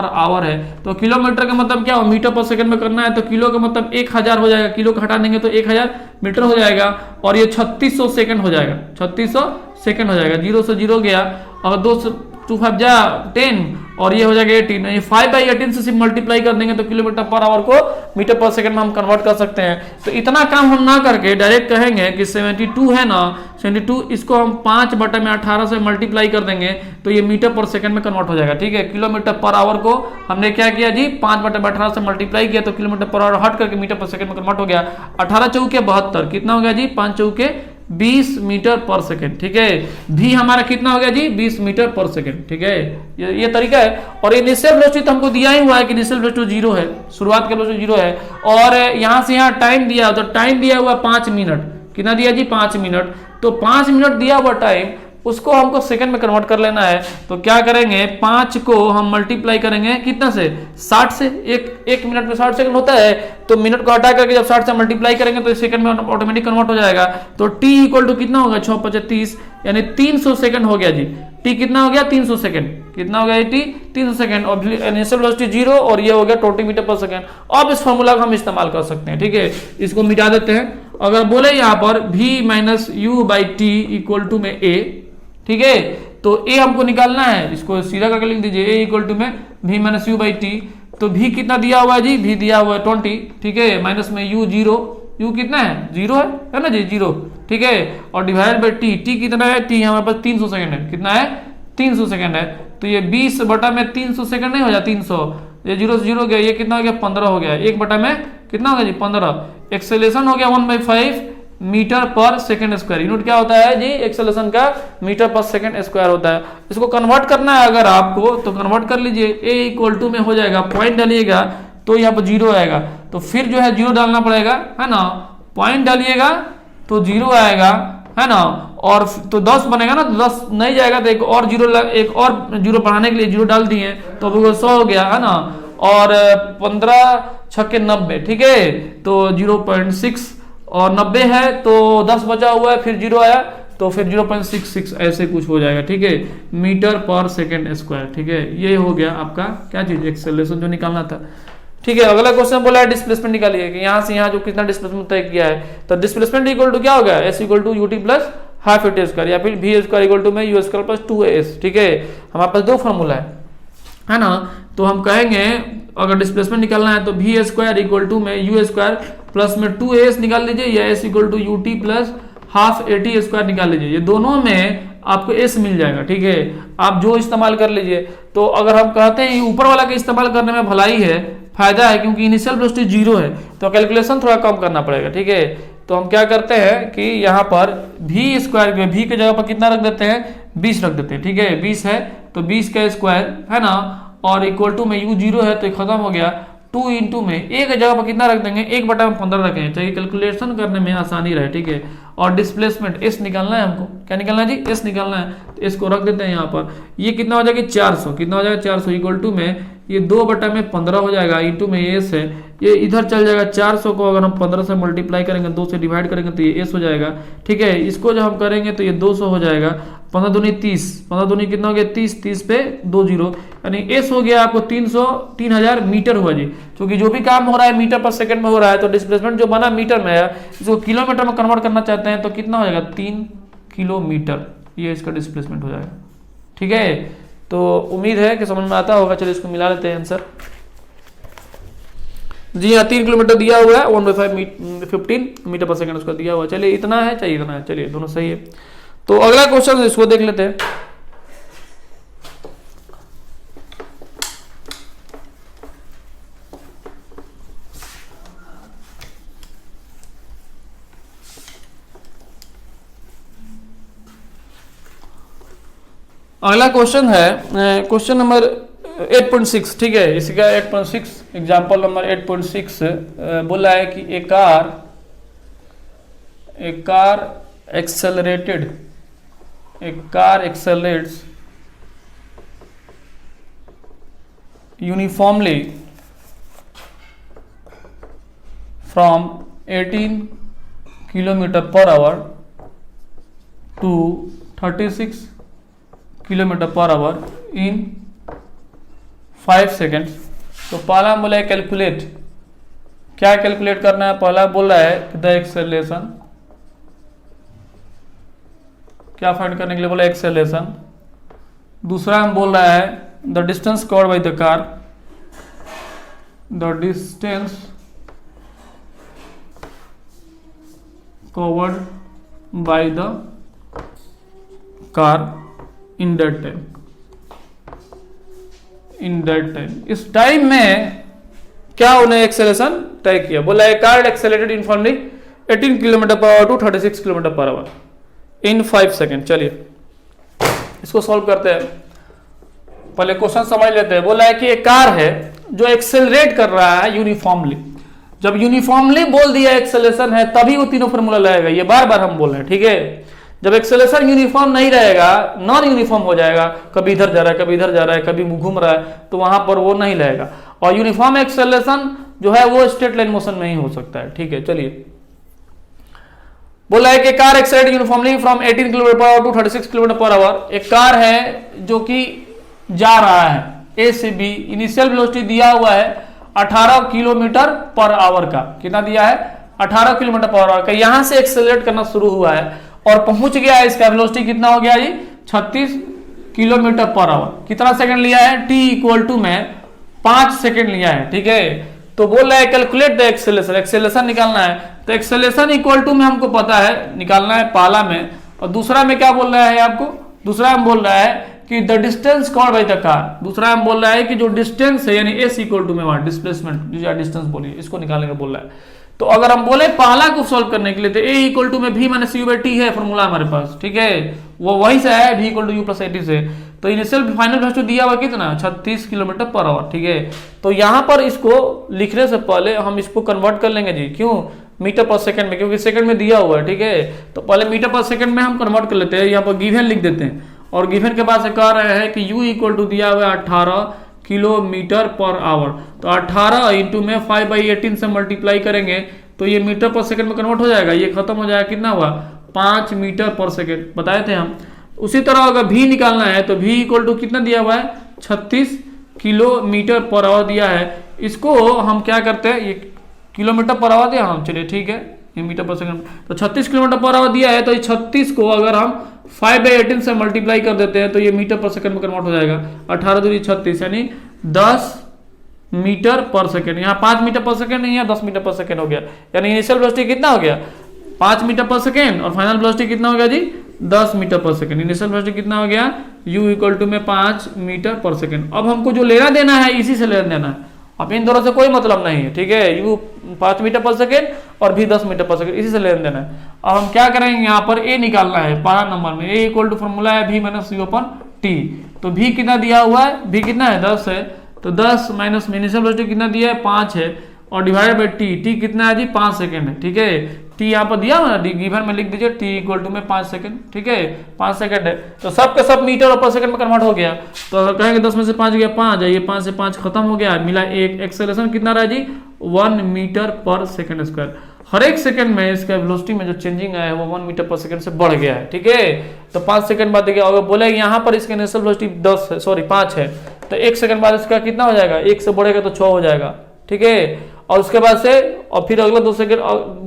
Speaker 1: आवर है, तो किलोमीटर का मतलब क्या हो, मीटर पर सेकंड में करना है, तो किलो का मतलब 1000 हो जाएगा, किलो का हटा देंगे तो 1000 मीटर हो जाएगा, और ये 3600 सेकंड हो जाएगा, 3600 सेकंड हो जाएगा, 0 से 0 गया, और 2 से 2 5 जा 10, और ये हो जाएगा 18, ये 5/18 से सिर्फ मल्टीप्लाई कर देंगे तो किलोमीटर पर आवर को मीटर पर सेकंड में हम कन्वर्ट कर सकते हैं। तो इतना काम हम ना करके डायरेक्ट कहेंगे कि 72 है ना, 72 इसको हम 5/18 से मल्टीप्लाई कर देंगे तो ये मीटर पर सेकंड में कन्वर्ट हो जाएगा, ठीक है। किलोमीटर पर आवर को हमने क्या किया जी, 5/18 से मल्टीप्लाई किया तो किलोमीटर पर आवर हट करके मीटर पर सेकंड में कन्वर्ट हो गया। 18 चौके 72, कितना हो गया जी, 5 चौके 20 मीटर पर सेकंड, ठीक है। भी हमारा कितना हो गया जी, 20 मीटर पर सेकंड, ठीक है। ये तरीका है। और इनिशियल वेलोसिटी तो हमको दिया ही हुआ है कि इनिशियल वेलोसिटी 0 है, शुरुआत के वेलोसिटी 0 है, और यहां से यहां टाइम दिया, तो टाइम दिया हुआ 5 मिनट, कितना दिया जी, 5 मिनट, तो 5 मिनट दिया हुआ टाइम उसको हमको सेकंड में कन्वर्ट कर लेना है। तो क्या करेंगे, 5 को हम मल्टीप्लाई करेंगे कितना से, 60 से, एक मिनट में 60 सेकंड होता है, तो मिनट को हटा करके जब 60 से मल्टीप्लाई करेंगे तो सेकंड में ऑटोमेटिक कन्वर्ट हो जाएगा। तो t इक्वल टू कितना होगा, 6 5 30, यानी 300 सेकंड हो गया जी। t कितना हो गया, 300 सेकंड, कितना हो गया t, 300 सेकंड, और इनिशियल वेलोसिटी 0 और ये हो गया 20 मीटर पर सेकंड। अब इस फॉर्मूला को हम इस्तेमाल कर सकते हैं, ठीक है। इसको मिटा देते हैं। अगर बोले यहाँ पर v minus u by t equal to में a, ठीक है, तो a हमको निकालना है, इसको सीधा करके लिख दीजिए, a इक्वल टू में v minus u by T. तो v कितना दिया हुआ है जी, v दिया हुआ है 20, ठीक है, माइनस में u 0, u कितना है, 0 है ना जी, 0, ठीक है, और डिवाइड बाई टी कितना है, टी हमारे पास 300 सेकंड है, कितना है 300 सेकंड है, तो ये 20 बटा में 300 सेकंड नहीं हो जाए 300, ये 0 से 0 गया, ये कितना हो गया 15 हो गया, 1 बटा में कितना हो गया जी 15, एक्सेलरेशन हो गया 1/5 metre per second square, unit क्या होता है जी एक्सेलरेशन का मीटर पर सेकंड स्क्वायर होता है। इसको कन्वर्ट करना है अगर आपको तो कन्वर्ट कर लीजिए, ए इक्वल टू में हो जाएगा, पॉइंट डालिएगा तो यहाँ पर 0 आएगा, तो फिर जो है 0 डालना पड़ेगा, है ना, पॉइंट डालिएगा तो 0 आएगा, है ना, और तो 10 बनेगा ना, तो 10 नहीं जाएगा तो एक और 0 बढ़ाने के लिए 0 डाल दिए तो अभी वो 100 हो गया, है ना, और 15 छक्के 90, ठीक है, तो 0.6 और 90 है तो 10 बचा हुआ है, फिर 0 आया तो फिर 0.66 ऐसे कुछ हो जाएगा, ठीक है, मीटर पर सेकंड स्क्वायर, ठीक है, ये हो गया आपका क्या चीज एक्सेलरेशन जो निकालना था, ठीक है। अगला क्वेश्चन बोला है डिस्प्लेसमेंट निकालिए कि यहाँ से यहाँ जो कितना डिस्प्लेसमेंट तय किया है, तो डिस्प्लेसमेंट इक्वल टू क्या होगा, s equal to UT plus half a t square या फिर वी स्क्वायर इक्वल टू में यू स्क्वायर प्लस 2as, ठीक है, हमारे पास दो फॉर्मूला है ना, तो हम कहेंगे अगर डिस्प्लेसमेंट निकालना है तो वी स्क्वायर इक्वल टू में यू स्क्वायर प्लस में 2as निकाल लीजिए या s equal to UT plus half a t square निकाल लीजिए, ये दोनों में आपको एस मिल जाएगा, ठीक है, आप जो इस्तेमाल कर लीजिए। तो अगर हम कहते हैं ऊपर वाला का इस्तेमाल करने में भलाई है, फायदा है, क्योंकि इनिशियल वेलोसिटी 0 है तो कैलकुलेशन थोड़ा कम करना पड़ेगा, ठीक है, तो हम क्या करते हैं कि यहाँ पर वी स्क्वायर वी के जगह पर कितना रख देते हैं 20 रख देते हैं, ठीक है, 20 है तो 20 का स्क्वायर, है ना, और इक्वल टू में यू 0 है तो खत्म हो गया, 2 इंटू में ए के जगह पर कितना रख देंगे 1 बटा में 15 रखेंगे ताकि कैलकुलेशन करने में आसानी रहे, ठीक है, और डिस्प्लेसमेंट एस निकालना है हमको, क्या निकालना है जी एस निकालना है, तो एस को रख देते हैं यहाँ पर, ये कितना हो जाएगा 400, कितना हो जाएगा 400 इक्वल टू में ये 2 बटा में 15 हो जाएगा, इंटू में एस है, ये इधर चल जाएगा, 400 को अगर हम 15 से मल्टीप्लाई करेंगे 2 से डिवाइड करेंगे तो ये एस हो जाएगा, ठीक है, इसको जब हम करेंगे तो ये 200 हो जाएगा, 15 दूनी 30, 15 दूनी कितना हो गया 30, 30 पे 2 0 यानी एस हो गया आपको 3000 मीटर हुआ जी, क्योंकि जो भी काम हो रहा है मीटर पर सेकंड में हो रहा है, तो डिस्प्लेसमेंट जो बना मीटर में है इसको किलोमीटर में कन्वर्ट करना चाहते हैं तो कितना हो जाएगा 3 किलोमीटर, ये इसका डिस्प्लेसमेंट हो जाएगा, ठीक है, तो उम्मीद है कि समझ में आता होगा। चलिए इसको मिला लेते हैं आंसर, जी हाँ 3 किलोमीटर दिया हुआ है, 1/15 मीटर पर सेकंड उसका दिया हुआ है, चलिए इतना है, चाहिए इतना है, चलिए दोनों सही है। तो अगला क्वेश्चन इसको देख लेते हैं, अगला क्वेश्चन है क्वेश्चन नंबर 8.6, ठीक है, इसी का 8.6 एग्जाम्पल नंबर 8.6 बोला है कि a car accelerates uniformly from 18 kilometer per hour to 36 kilometre per hour in 5 seconds. तो पहला बोला है कैलकुलेट, क्या कैलकुलेट करना है, पहला बोल रहा है द एक्सेलरेशन, क्या फाइंड करने के लिए बोला एक्सेलरेशन, दूसरा हम बोल रहा है the distance covered by the car, the distance covered by the car in that time, इस टाइम में क्या उन्हें एक्सेलरेशन तय किया, बोला है car accelerated uniformly 18 kilometre per hour to 36 kilometre per hour in 5 second. चलिए इसको सॉल्व करते हैं, पहले क्वेश्चन समझ लेते हैं। बोला है कि एक कार है जो एक्सेलरेट कर रहा है यूनिफॉर्मली, जब यूनिफॉर्मली बोल दिया एक्सेलरेशन है तभी वो तीनों फॉर्मूला लगाएगा, ये बार बार हम बोल रहे हैं, ठीक है। जब एक्सेलरेशन यूनिफॉर्म नहीं रहेगा, नॉन यूनिफॉर्म हो जाएगा, कभी इधर जा रहा है कभी इधर जा रहा है कभी घूम रहा है, तो वहां पर वो नहीं रहेगा, और यूनिफॉर्म एक्सेलरेशन जो है वो स्ट्रेट लाइन मोशन में ही हो सकता है, ठीक है। चलिए बोला है कि car accelerate uniformly from 18 kilometre per hour to 36 kilometre per hour. एक कार है जो कि जा रहा है ए से बी, इनिशियल वेलोसिटी दिया हुआ है 18 किलोमीटर पर आवर का, कितना दिया है 18 किलोमीटर पर आवर का, यहां से एक्सेलरेट करना शुरू हुआ है और पहुंच गया है, इसका वेलोसिटी कितना हो गया जी 36 किलोमीटर पर आवर। कितना सेकंड लिया है, t इक्वल टू में 5 सेकंड लिया है, ठीक है। तो बोल रहा है कैलकुलेट द एक्सेलेरेशन, एक्सेलेरेशन निकालना है। तो एक्सेलेरेशन इक्वल टू में हमको पता है निकालना है पहला में, और दूसरा में क्या बोल रहा है आपको, दूसरा में बोल रहा है कि the distance covered by the car, दूसरा में बोल रहा है कि जो डिस्टेंस है यानी एस इक्वल टू में वहां डिस्प्लेसमेंट जो डिस्टेंस बोलिए इसको निकालने का बोल रहा है। तो अगर हम बोले पहला को सॉल्व करने के लिए तो ए इक्वल टू में भी माइनस यू बाई टी है फॉर्मूला हमारे पास, ठीक है, वो वही से है, भी इक्वल टू यू प्लस 80 से। तो इनिशियल फाइनल वेलोसिटी दिया हुआ कितना 36 किलोमीटर पर आवर, ठीक है। तो यहाँ पर इसको लिखने से पहले हम इसको कन्वर्ट कर लेंगे जी, क्यों, मीटर पर सेकंड में, क्योंकि सेकंड में दिया हुआ है, ठीक है। तो पहले मीटर पर सेकंड में हम कन्वर्ट कर लेते हैं, यहाँ पर गिवन लिख देते हैं, और गिवन के बाद से कह रहे हैं कि u इक्वल टू दिया हुआ है 18 किलोमीटर पर आवर। तो 18 इंटू में 5/18 से मल्टीप्लाई करेंगे तो ये मीटर पर सेकंड में कन्वर्ट हो जाएगा, ये खत्म हो जाएगा, कितना हुआ 5 मीटर पर सेकंड बताए थे हम। उसी तरह अगर v निकालना है तो v इक्वल टू कितना दिया हुआ है 36 किलोमीटर पर आवर दिया है। इसको हम क्या करते हैं, ये किलोमीटर पर आवर दिया हम, चलिए ठीक है, ये मीटर पर सेकंड, तो 36 किलोमीटर पर आवर दिया है। तो ये 36 को अगर हम 5/18 से मल्टीप्लाई कर देते हैं तो ये मीटर पर सेकंड में कन्वर्ट हो जाएगा, 18 दूनी 36 यानी 10 मीटर पर सेकंड। यहाँ 5 मीटर पर सेकंड नहीं है, 10 मीटर पर सेकंड हो गया, यानी इनिशियल वेलोसिटी कितना हो गया 5 मीटर पर सेकंड, और फाइनल वेलोसिटी कितना हो गया जी 10 metre per second. Initial velocity कितना हो गया u इक्वल टू में 5 मीटर पर सेकंड। अब हमको जो लेना देना है इसी से लेना देना है, अब इन दोनों से कोई मतलब नहीं है, ठीक है, u 5 मीटर पर सेकंड और भी 10 मीटर पर सेकंड, इसी से लेना देना है। अब हम क्या करेंगे, यहाँ पर a निकालना है पहला नंबर में, a इक्वल टू फॉर्मूला है v माइनस u अपन t। तो v कितना दिया हुआ है, v कितना है 10 है, तो 10 माइनस इनिशियल वेलोसिटी कितना दिया है 5 है, और डिवाइड बाई t कितना है जी 5 सेकंड है, ठीक है। t यहाँ पर दिया हुआ है गिवन में लिख दीजिए, t इक्वल टू में 5 सेकंड, ठीक है, 5 सेकंड है। तो सब के सब मीटर और पर सेकंड में कन्वर्ट हो गया। तो अगर कहेंगे 10 में से 5 गया 5 है, ये 5 से 5 खत्म हो गया, मिला एक, एक्सेलरेशन कितना रहा जी 1 मीटर पर सेकंड स्क्वायर। हर एक सेकंड में इसका वेलोसिटी में जो चेंजिंग आया है वो 1 मीटर पर सेकंड से बढ़ गया है, ठीक है। तो 5 सेकंड बाद देखिए अगर बोले यहाँ पर इसका इनिशियल वेलोसिटी 10 है, सॉरी 5 है, तो 1 सेकंड बाद इसका कितना हो जाएगा, 1 से बढ़ेगा तो 6 हो जाएगा, ठीक है। और उसके बाद से और फिर अगला 2 सेकंड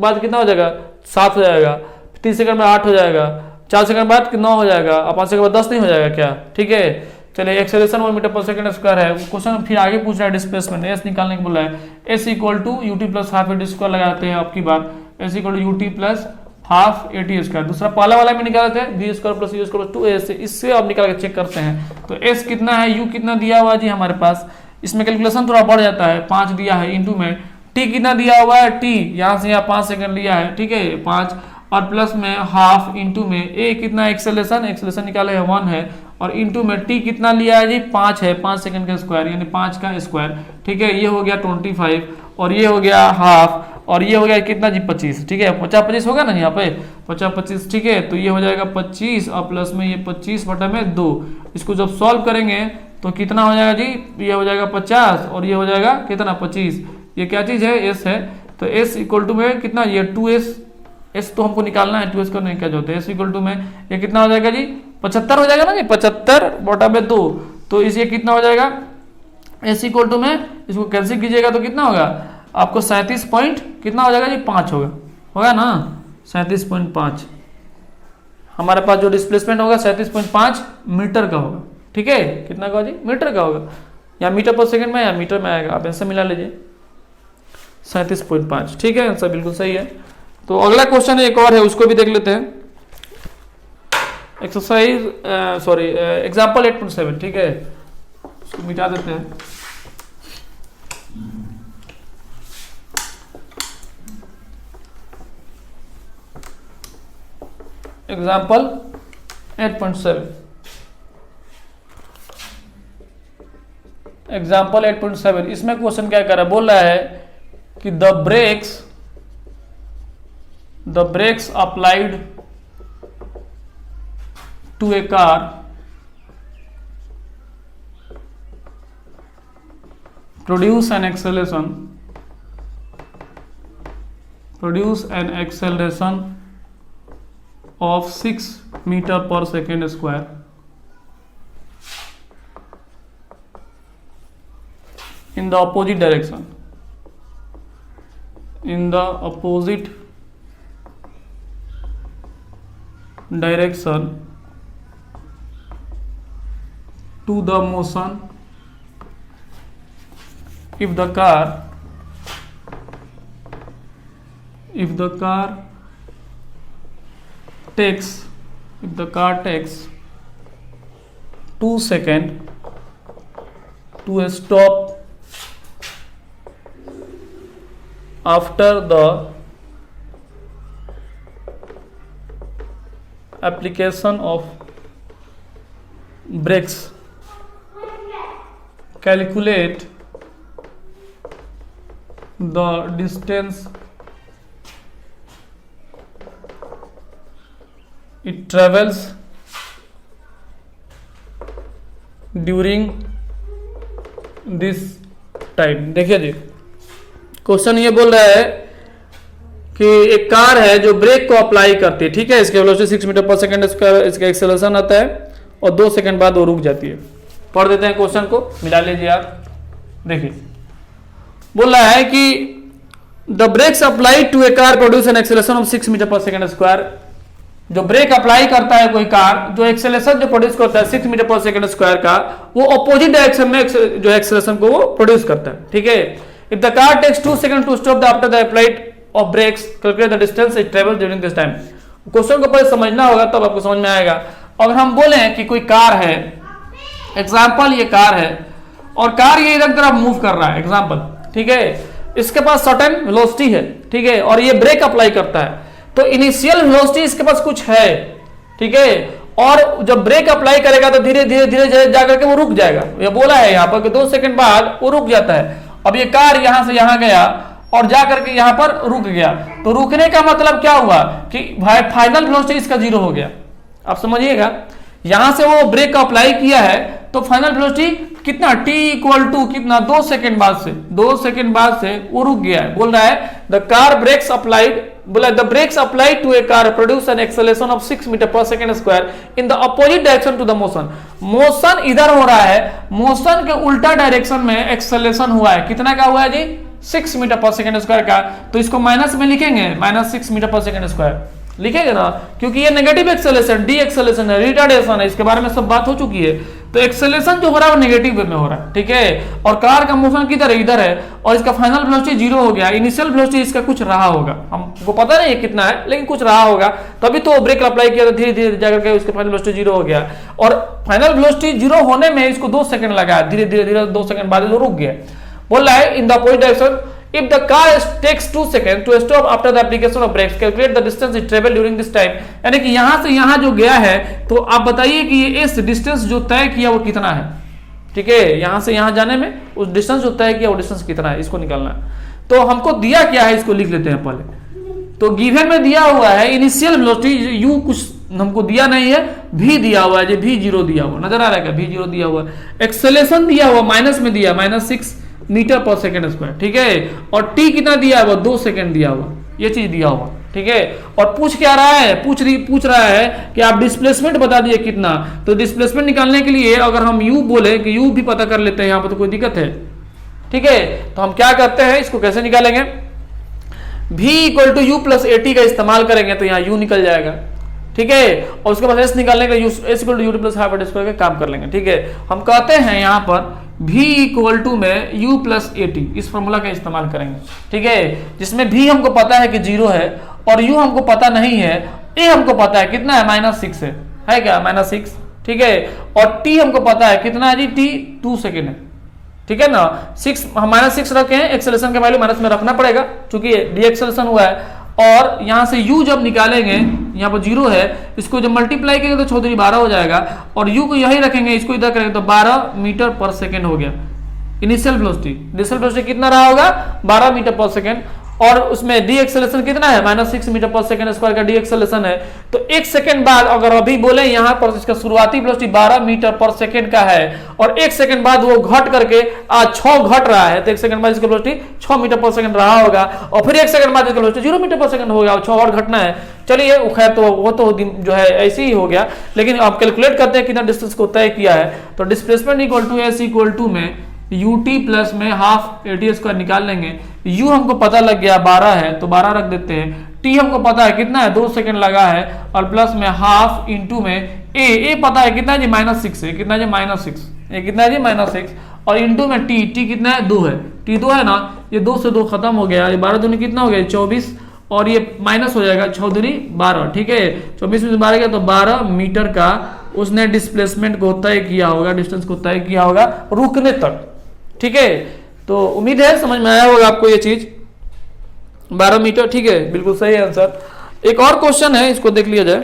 Speaker 1: बाद कितना हो जाएगा 7 हो जाएगा, 3 सेकंड में 8 हो जाएगा, 4 सेकंड बाद 9 हो जाएगा, और 5 सेकंड बाद 10 नहीं हो जाएगा क्या, ठीक है। चलिए acceleration 1 metre per second square है। क्वेश्चन फिर आगे पूछ रहा है डिस्प्लेसमेंट, एस निकालने को बोला है, S equal to UT plus half AT square लगाते हैं आपकी बार, S equal to UT plus half AT square. दूसरा पहला वाला में निकालते हैं V square plus U square plus 2 S, इससे अब निकाल के चेक करते हैं। तो एस कितना है, यू कितना दिया हुआ है जी हमारे पास, इसमें कैलकुलेशन थोड़ा बढ़ जाता है, 5 दिया है इंटू में टी कितना दिया हुआ है, टी यहाँ से यहाँ 5 सेकंड लिया है, ठीक है 5, और प्लस में हाफ इंटू में ए कितना एक्सेलरेशन, एक्सेलरेशन निकाले है 1 है, और इंटू में टी कितना लिया है जी 5 है, 5 सेकंड का स्क्वायर यानी 5 का स्क्वायर, ठीक है। ये हो गया 25 और ये हो गया हाफ और ये हो गया कितना जी 25, ठीक है 50-25 होगा ना यहाँ पे 50-25, ठीक है। तो ये हो जाएगा 25 और प्लस में ये 25/2। इसको जब सॉल्व करेंगे तो कितना हो जाएगा जी, ये हो जाएगा 50 और ये हो जाएगा कितना 25। ये क्या चीज है, एस है। तो एस इक्वल टू में कितना, ये 2s, एस तो हमको निकालना है, 2s करने क्या होता है, एस इक्वल टू में ये कितना हो जाएगा जी 75 हो जाएगा ना जी 75/2। तो इसे कितना हो जाएगा, एस इक्वल टू में इसको कैंसिल कीजिएगा तो कितना होगा आपको 37 पॉइंट कितना हो जाएगा जी 5 होगा ना 37.5। हमारे पास जो डिस्प्लेसमेंट होगा 37.5 मीटर का होगा, ठीक है। कितना का जी मीटर का होगा, या मीटर पर सेकंड में या मीटर में आएगा, आप आंसर मिला लीजिए 37.5, ठीक है, आंसर बिल्कुल सही है। तो अगला क्वेश्चन एक और है उसको भी देख लेते हैं, एक्सरसाइज सॉरी एग्जाम्पल 8.7, ठीक है, उसको मिटा देते हैं। एग्जाम्पल 8.7, एग्जाम्पल 8.7, इसमें क्वेश्चन क्या कर रहा है, बोल रहा है कि the brakes applied to a car produce an acceleration of 6 meter per second square in the opposite direction, to the motion if the car if the car takes 2 seconds to stop after the application of brakes, calculate the distance it travels during this time. देखिए जी, question ये बोल रहा है कि एक car है जो break को अप्लाई करती है, ठीक है, इसके वेलोसिटी 6 मीटर पर सेकंड, इसका एक्सेलरेशन आता है और 2 सेकंड बाद वो रुक जाती है। पढ़ देते हैं क्वेश्चन को, मिला लीजिए आप। देखिए बोल रहा है कि the brakes apply to a car produce an acceleration of 6 metre per second square. जो ब्रेक अप्लाई करता है कोई कार, जो एक्सेलरेशन जो प्रोड्यूस करता है 6 मीटर पर सेकंड स्क्वायर का, वो अपोजिट डायरेक्शन में जो एक्सेलरेशन को वो प्रोड्यूस करता है, ठीक है। If the car takes 2 second to stop the after the applied of brakes, calculate the distance it travel during this time. Question को पहले समझना होगा तब आपको समझ में आएगा। अगर हम बोले कि कोई कार है, एग्जाम्पल ये कार है और कार ये इधर तरफ मूव कर रहा है, एग्जाम्पल, ठीक है, इसके पास सर्टेन वेलोसिटी है, ठीक है, और ये ब्रेक अप्लाई करता है, तो इनिशियल वेलोसिटी इसके पास कुछ है, ठीक है, और जब ब्रेक अप्लाई करेगा तो धीरे धीरे धीरे जाकर के वो रुक जाएगा। ये बोला है यहाँ पर कि 2 सेकंड बाद वो रुक जाता है। अब ये कार यहां से यहां गया और जाकर के यहां पर रुक गया, तो रुकने का मतलब क्या हुआ कि भाई फाइनल वेलोसिटी इसका 0 हो गया। आप समझिएगा, यहां से वो ब्रेक अप्लाई किया है तो फाइनल वेलोसिटी कितना, t इक्वल टू कितना, 2 सेकंड बाद से, 2 सेकंड बाद से वो रुक गया है। बोल रहा है द कार ब्रेक्स अप्लाइड, बोला the brakes applied to a car produce an acceleration of 6 metre per second square in the opposite direction to the motion. Motion इधर हो रहा है, मोशन के उल्टा डायरेक्शन में एक्सेलरेशन हुआ है, कितना का हुआ है जी, 6 मीटर पर सेकंड स्क्वायर का। तो इसको माइनस में लिखेंगे, -6 मीटर पर सेकंड स्क्वायर लिखेंगे ना, क्योंकि ये नेगेटिव एक्सेलरेशन, डी एक्सेलरेशन है, रिटार्डेशन है, इसके बारे में सब बात हो चुकी है। तो एक्सेलरेशन जो हो रहा है वो नेगेटिव वे में हो रहा है, ठीक है, और कार का मोशन किधर है, इधर है, और इसका फाइनल वेलोसिटी 0 हो गया। इनिशियल वेलोसिटी इसका कुछ रहा होगा, हमको पता नहीं है कितना है, लेकिन कुछ रहा होगा, तभी तो ब्रेक अप्लाई किया, तो धीरे धीरे जाकर के उसका फाइनल वेलोसिटी 0 हो गया, और फाइनल वेलोसिटी 0 होने में इसको 2 सेकंड लगा, धीरे धीरे धीरे 2 सेकंड बाद वो रुक गया। बोल रहा है इन the opposite direction if the car takes 2 seconds to stop after the application of brakes, calculate the distance it travel during this time। यानी कि यहां से यहां जो गया है, तो आप बताइए कि ये इस डिस्टेंस जो तय किया वो कितना है, ठीक है, यहां से यहां जाने में उस डिस्टेंस जो तय किया वो डिस्टेंस कितना है, इसको निकालना है। तो हमको दिया क्या है, इसको लिख लेते हैं पहले। तो गिवन में दिया हुआ है इनिशियल वेलोसिटी u कुछ हमको दिया नहीं है, v दिया हुआ है, v 0 दिया हुआ नजर आ रहा है, v 0 दिया हुआ है, एक्सेलरेशन दिया हुआ माइनस में दिया, -6 मीटर पर सेकंड स्क्वायर, ठीक है, और t कितना दिया हुआ, 2 सेकंड दिया हुआ, ये चीज दिया हुआ, ठीक है। और पूछ क्या रहा है, पूछ रहा है कि आप डिस्प्लेसमेंट बता दिए कितना। तो डिस्प्लेसमेंट निकालने के लिए अगर हम u बोले कि u भी पता कर लेते हैं, यहां पर तो कोई दिक्कत है, ठीक है। तो हम क्या करते हैं, इसको कैसे निकालेंगे, v equal to u plus at का इस्तेमाल करेंगे तो यहाँ u निकल जाएगा, ठीक है, और उसके बाद s निकालने का s equal to u plus half a t square का काम कर लेंगे, ठीक है। हम कहते हैं यहाँ पर v इक्वल टू में u प्लस at, इस फॉर्मूला का इस्तेमाल करेंगे, ठीक है, जिसमें v हमको पता है कि 0 है और u हमको पता नहीं है, a हमको पता है कितना है, -6 है क्या, -6, ठीक है, और t हमको पता है कितना है जी, t 2 सेकेंड है, ठीक है ना। 6 हम -6 रखे हैं, एक्सेलरेशन का वैल्यू माइनस में रखना पड़ेगा क्योंकि डी एक्सेलरेशन हुआ है, और यहां से u जब निकालेंगे, यहाँ पर 0 है, इसको जब मल्टीप्लाई करेंगे तो 14 12 हो जाएगा, और u को यही रखेंगे, इसको इधर करेंगे तो 12 मीटर पर सेकेंड हो गया इनिशियल वेलोसिटी कितना रहा होगा, 12 मीटर पर सेकेंड, और उसमें डी एक्सेलरेशन कितना है, -6 मीटर पर सेकेंड स्क्वायर का डी एक्सेलरेशन है। तो 1 सेकंड बाद अगर अभी बोले यहाँ पर इसका शुरुआती वेलोसिटी 12 मीटर पर सेकेंड का है, और 1 सेकंड बाद वो घट करके आज 6 घट रहा है, तो 1 सेकंड बाद इसका वेलोसिटी 6 मीटर पर सेकंड रहा होगा, और फिर 1 सेकंड बाद इसका वेलोसिटी 0 मीटर पर सेकंड होगा, और 6 और घटना है। चलिए खैर, तो वो तो जो है ऐसे ही हो गया, लेकिन आप कैलकुलेट करते हैं कितना डिस्टेंस को तय किया है। तो displacement equal to s equal to में ut प्लस में हाफ at स्क्वायर निकाल लेंगे। u हमको पता लग गया 12 है, तो 12 रख देते हैं। t हमको पता है कितना है, 2 सेकंड लगा है, और प्लस में हाफ इंटू में a पता है कितना है जी, -6 है, कितना है -6, ये कितना है जी, -6, और इंटू में t कितना है, 2 है, t 2 है ना, ये 2 से 2 खत्म हो गया, ये 12 दूनी कितना हो गया, 24, और ये माइनस हो जाएगा 6 दूनी 12, ठीक है। 24 में से 12 गया तो 12 मीटर का उसने डिस्प्लेसमेंट को तय किया होगा, डिस्टेंस को तय किया होगा रुकने तक, ठीक है। तो उम्मीद है समझ में आया होगा आपको ये चीज, 12 मीटर, ठीक है, बिल्कुल सही आंसर। एक और क्वेश्चन है, इसको देख लिया जाए।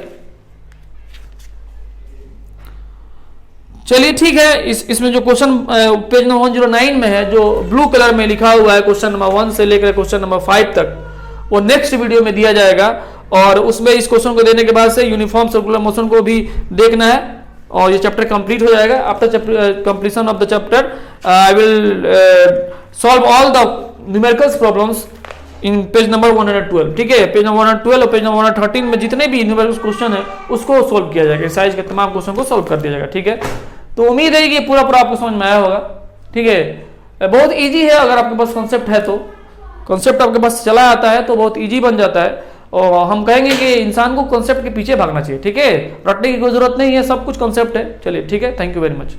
Speaker 1: चलिए ठीक है, इसमें जो क्वेश्चन पेज नंबर 109 में है, जो ब्लू कलर में लिखा हुआ है क्वेश्चन नंबर 1 से लेकर क्वेश्चन नंबर 5 तक, वो नेक्स्ट वीडियो में दिया जाएगा। और उसमें इस क्वेश्चन को देने के बाद से यूनिफॉर्म सर्कुलर मोशन को भी देखना है और ये चैप्टर कंप्लीट हो जाएगा। After completion of the chapter I will solve all the numericals problems in page number 112, ठीक है। पेज नंबर 112 और पेज नंबर 113 में जितने भी न्यूमेरिकल्स क्वेश्चन है उसको सोल्व किया जाएगा, साइज के तमाम क्वेश्चन को सोल्व कर दिया जाएगा, ठीक है। तो उम्मीद है कि पूरा आपको समझ में आया होगा, ठीक है। बहुत इजी है, अगर आपके पास कॉन्सेप्ट है तो, कॉन्सेप्ट आपके पास चला आता है तो बहुत इजी बन जाता है। और हम कहेंगे कि इंसान को कॉन्सेप्ट के पीछे भागना चाहिए, ठीक है, रटने की कोई जरूरत नहीं है, सब कुछ कॉन्सेप्ट है। चलिए ठीक है, थैंक यू वेरी मच।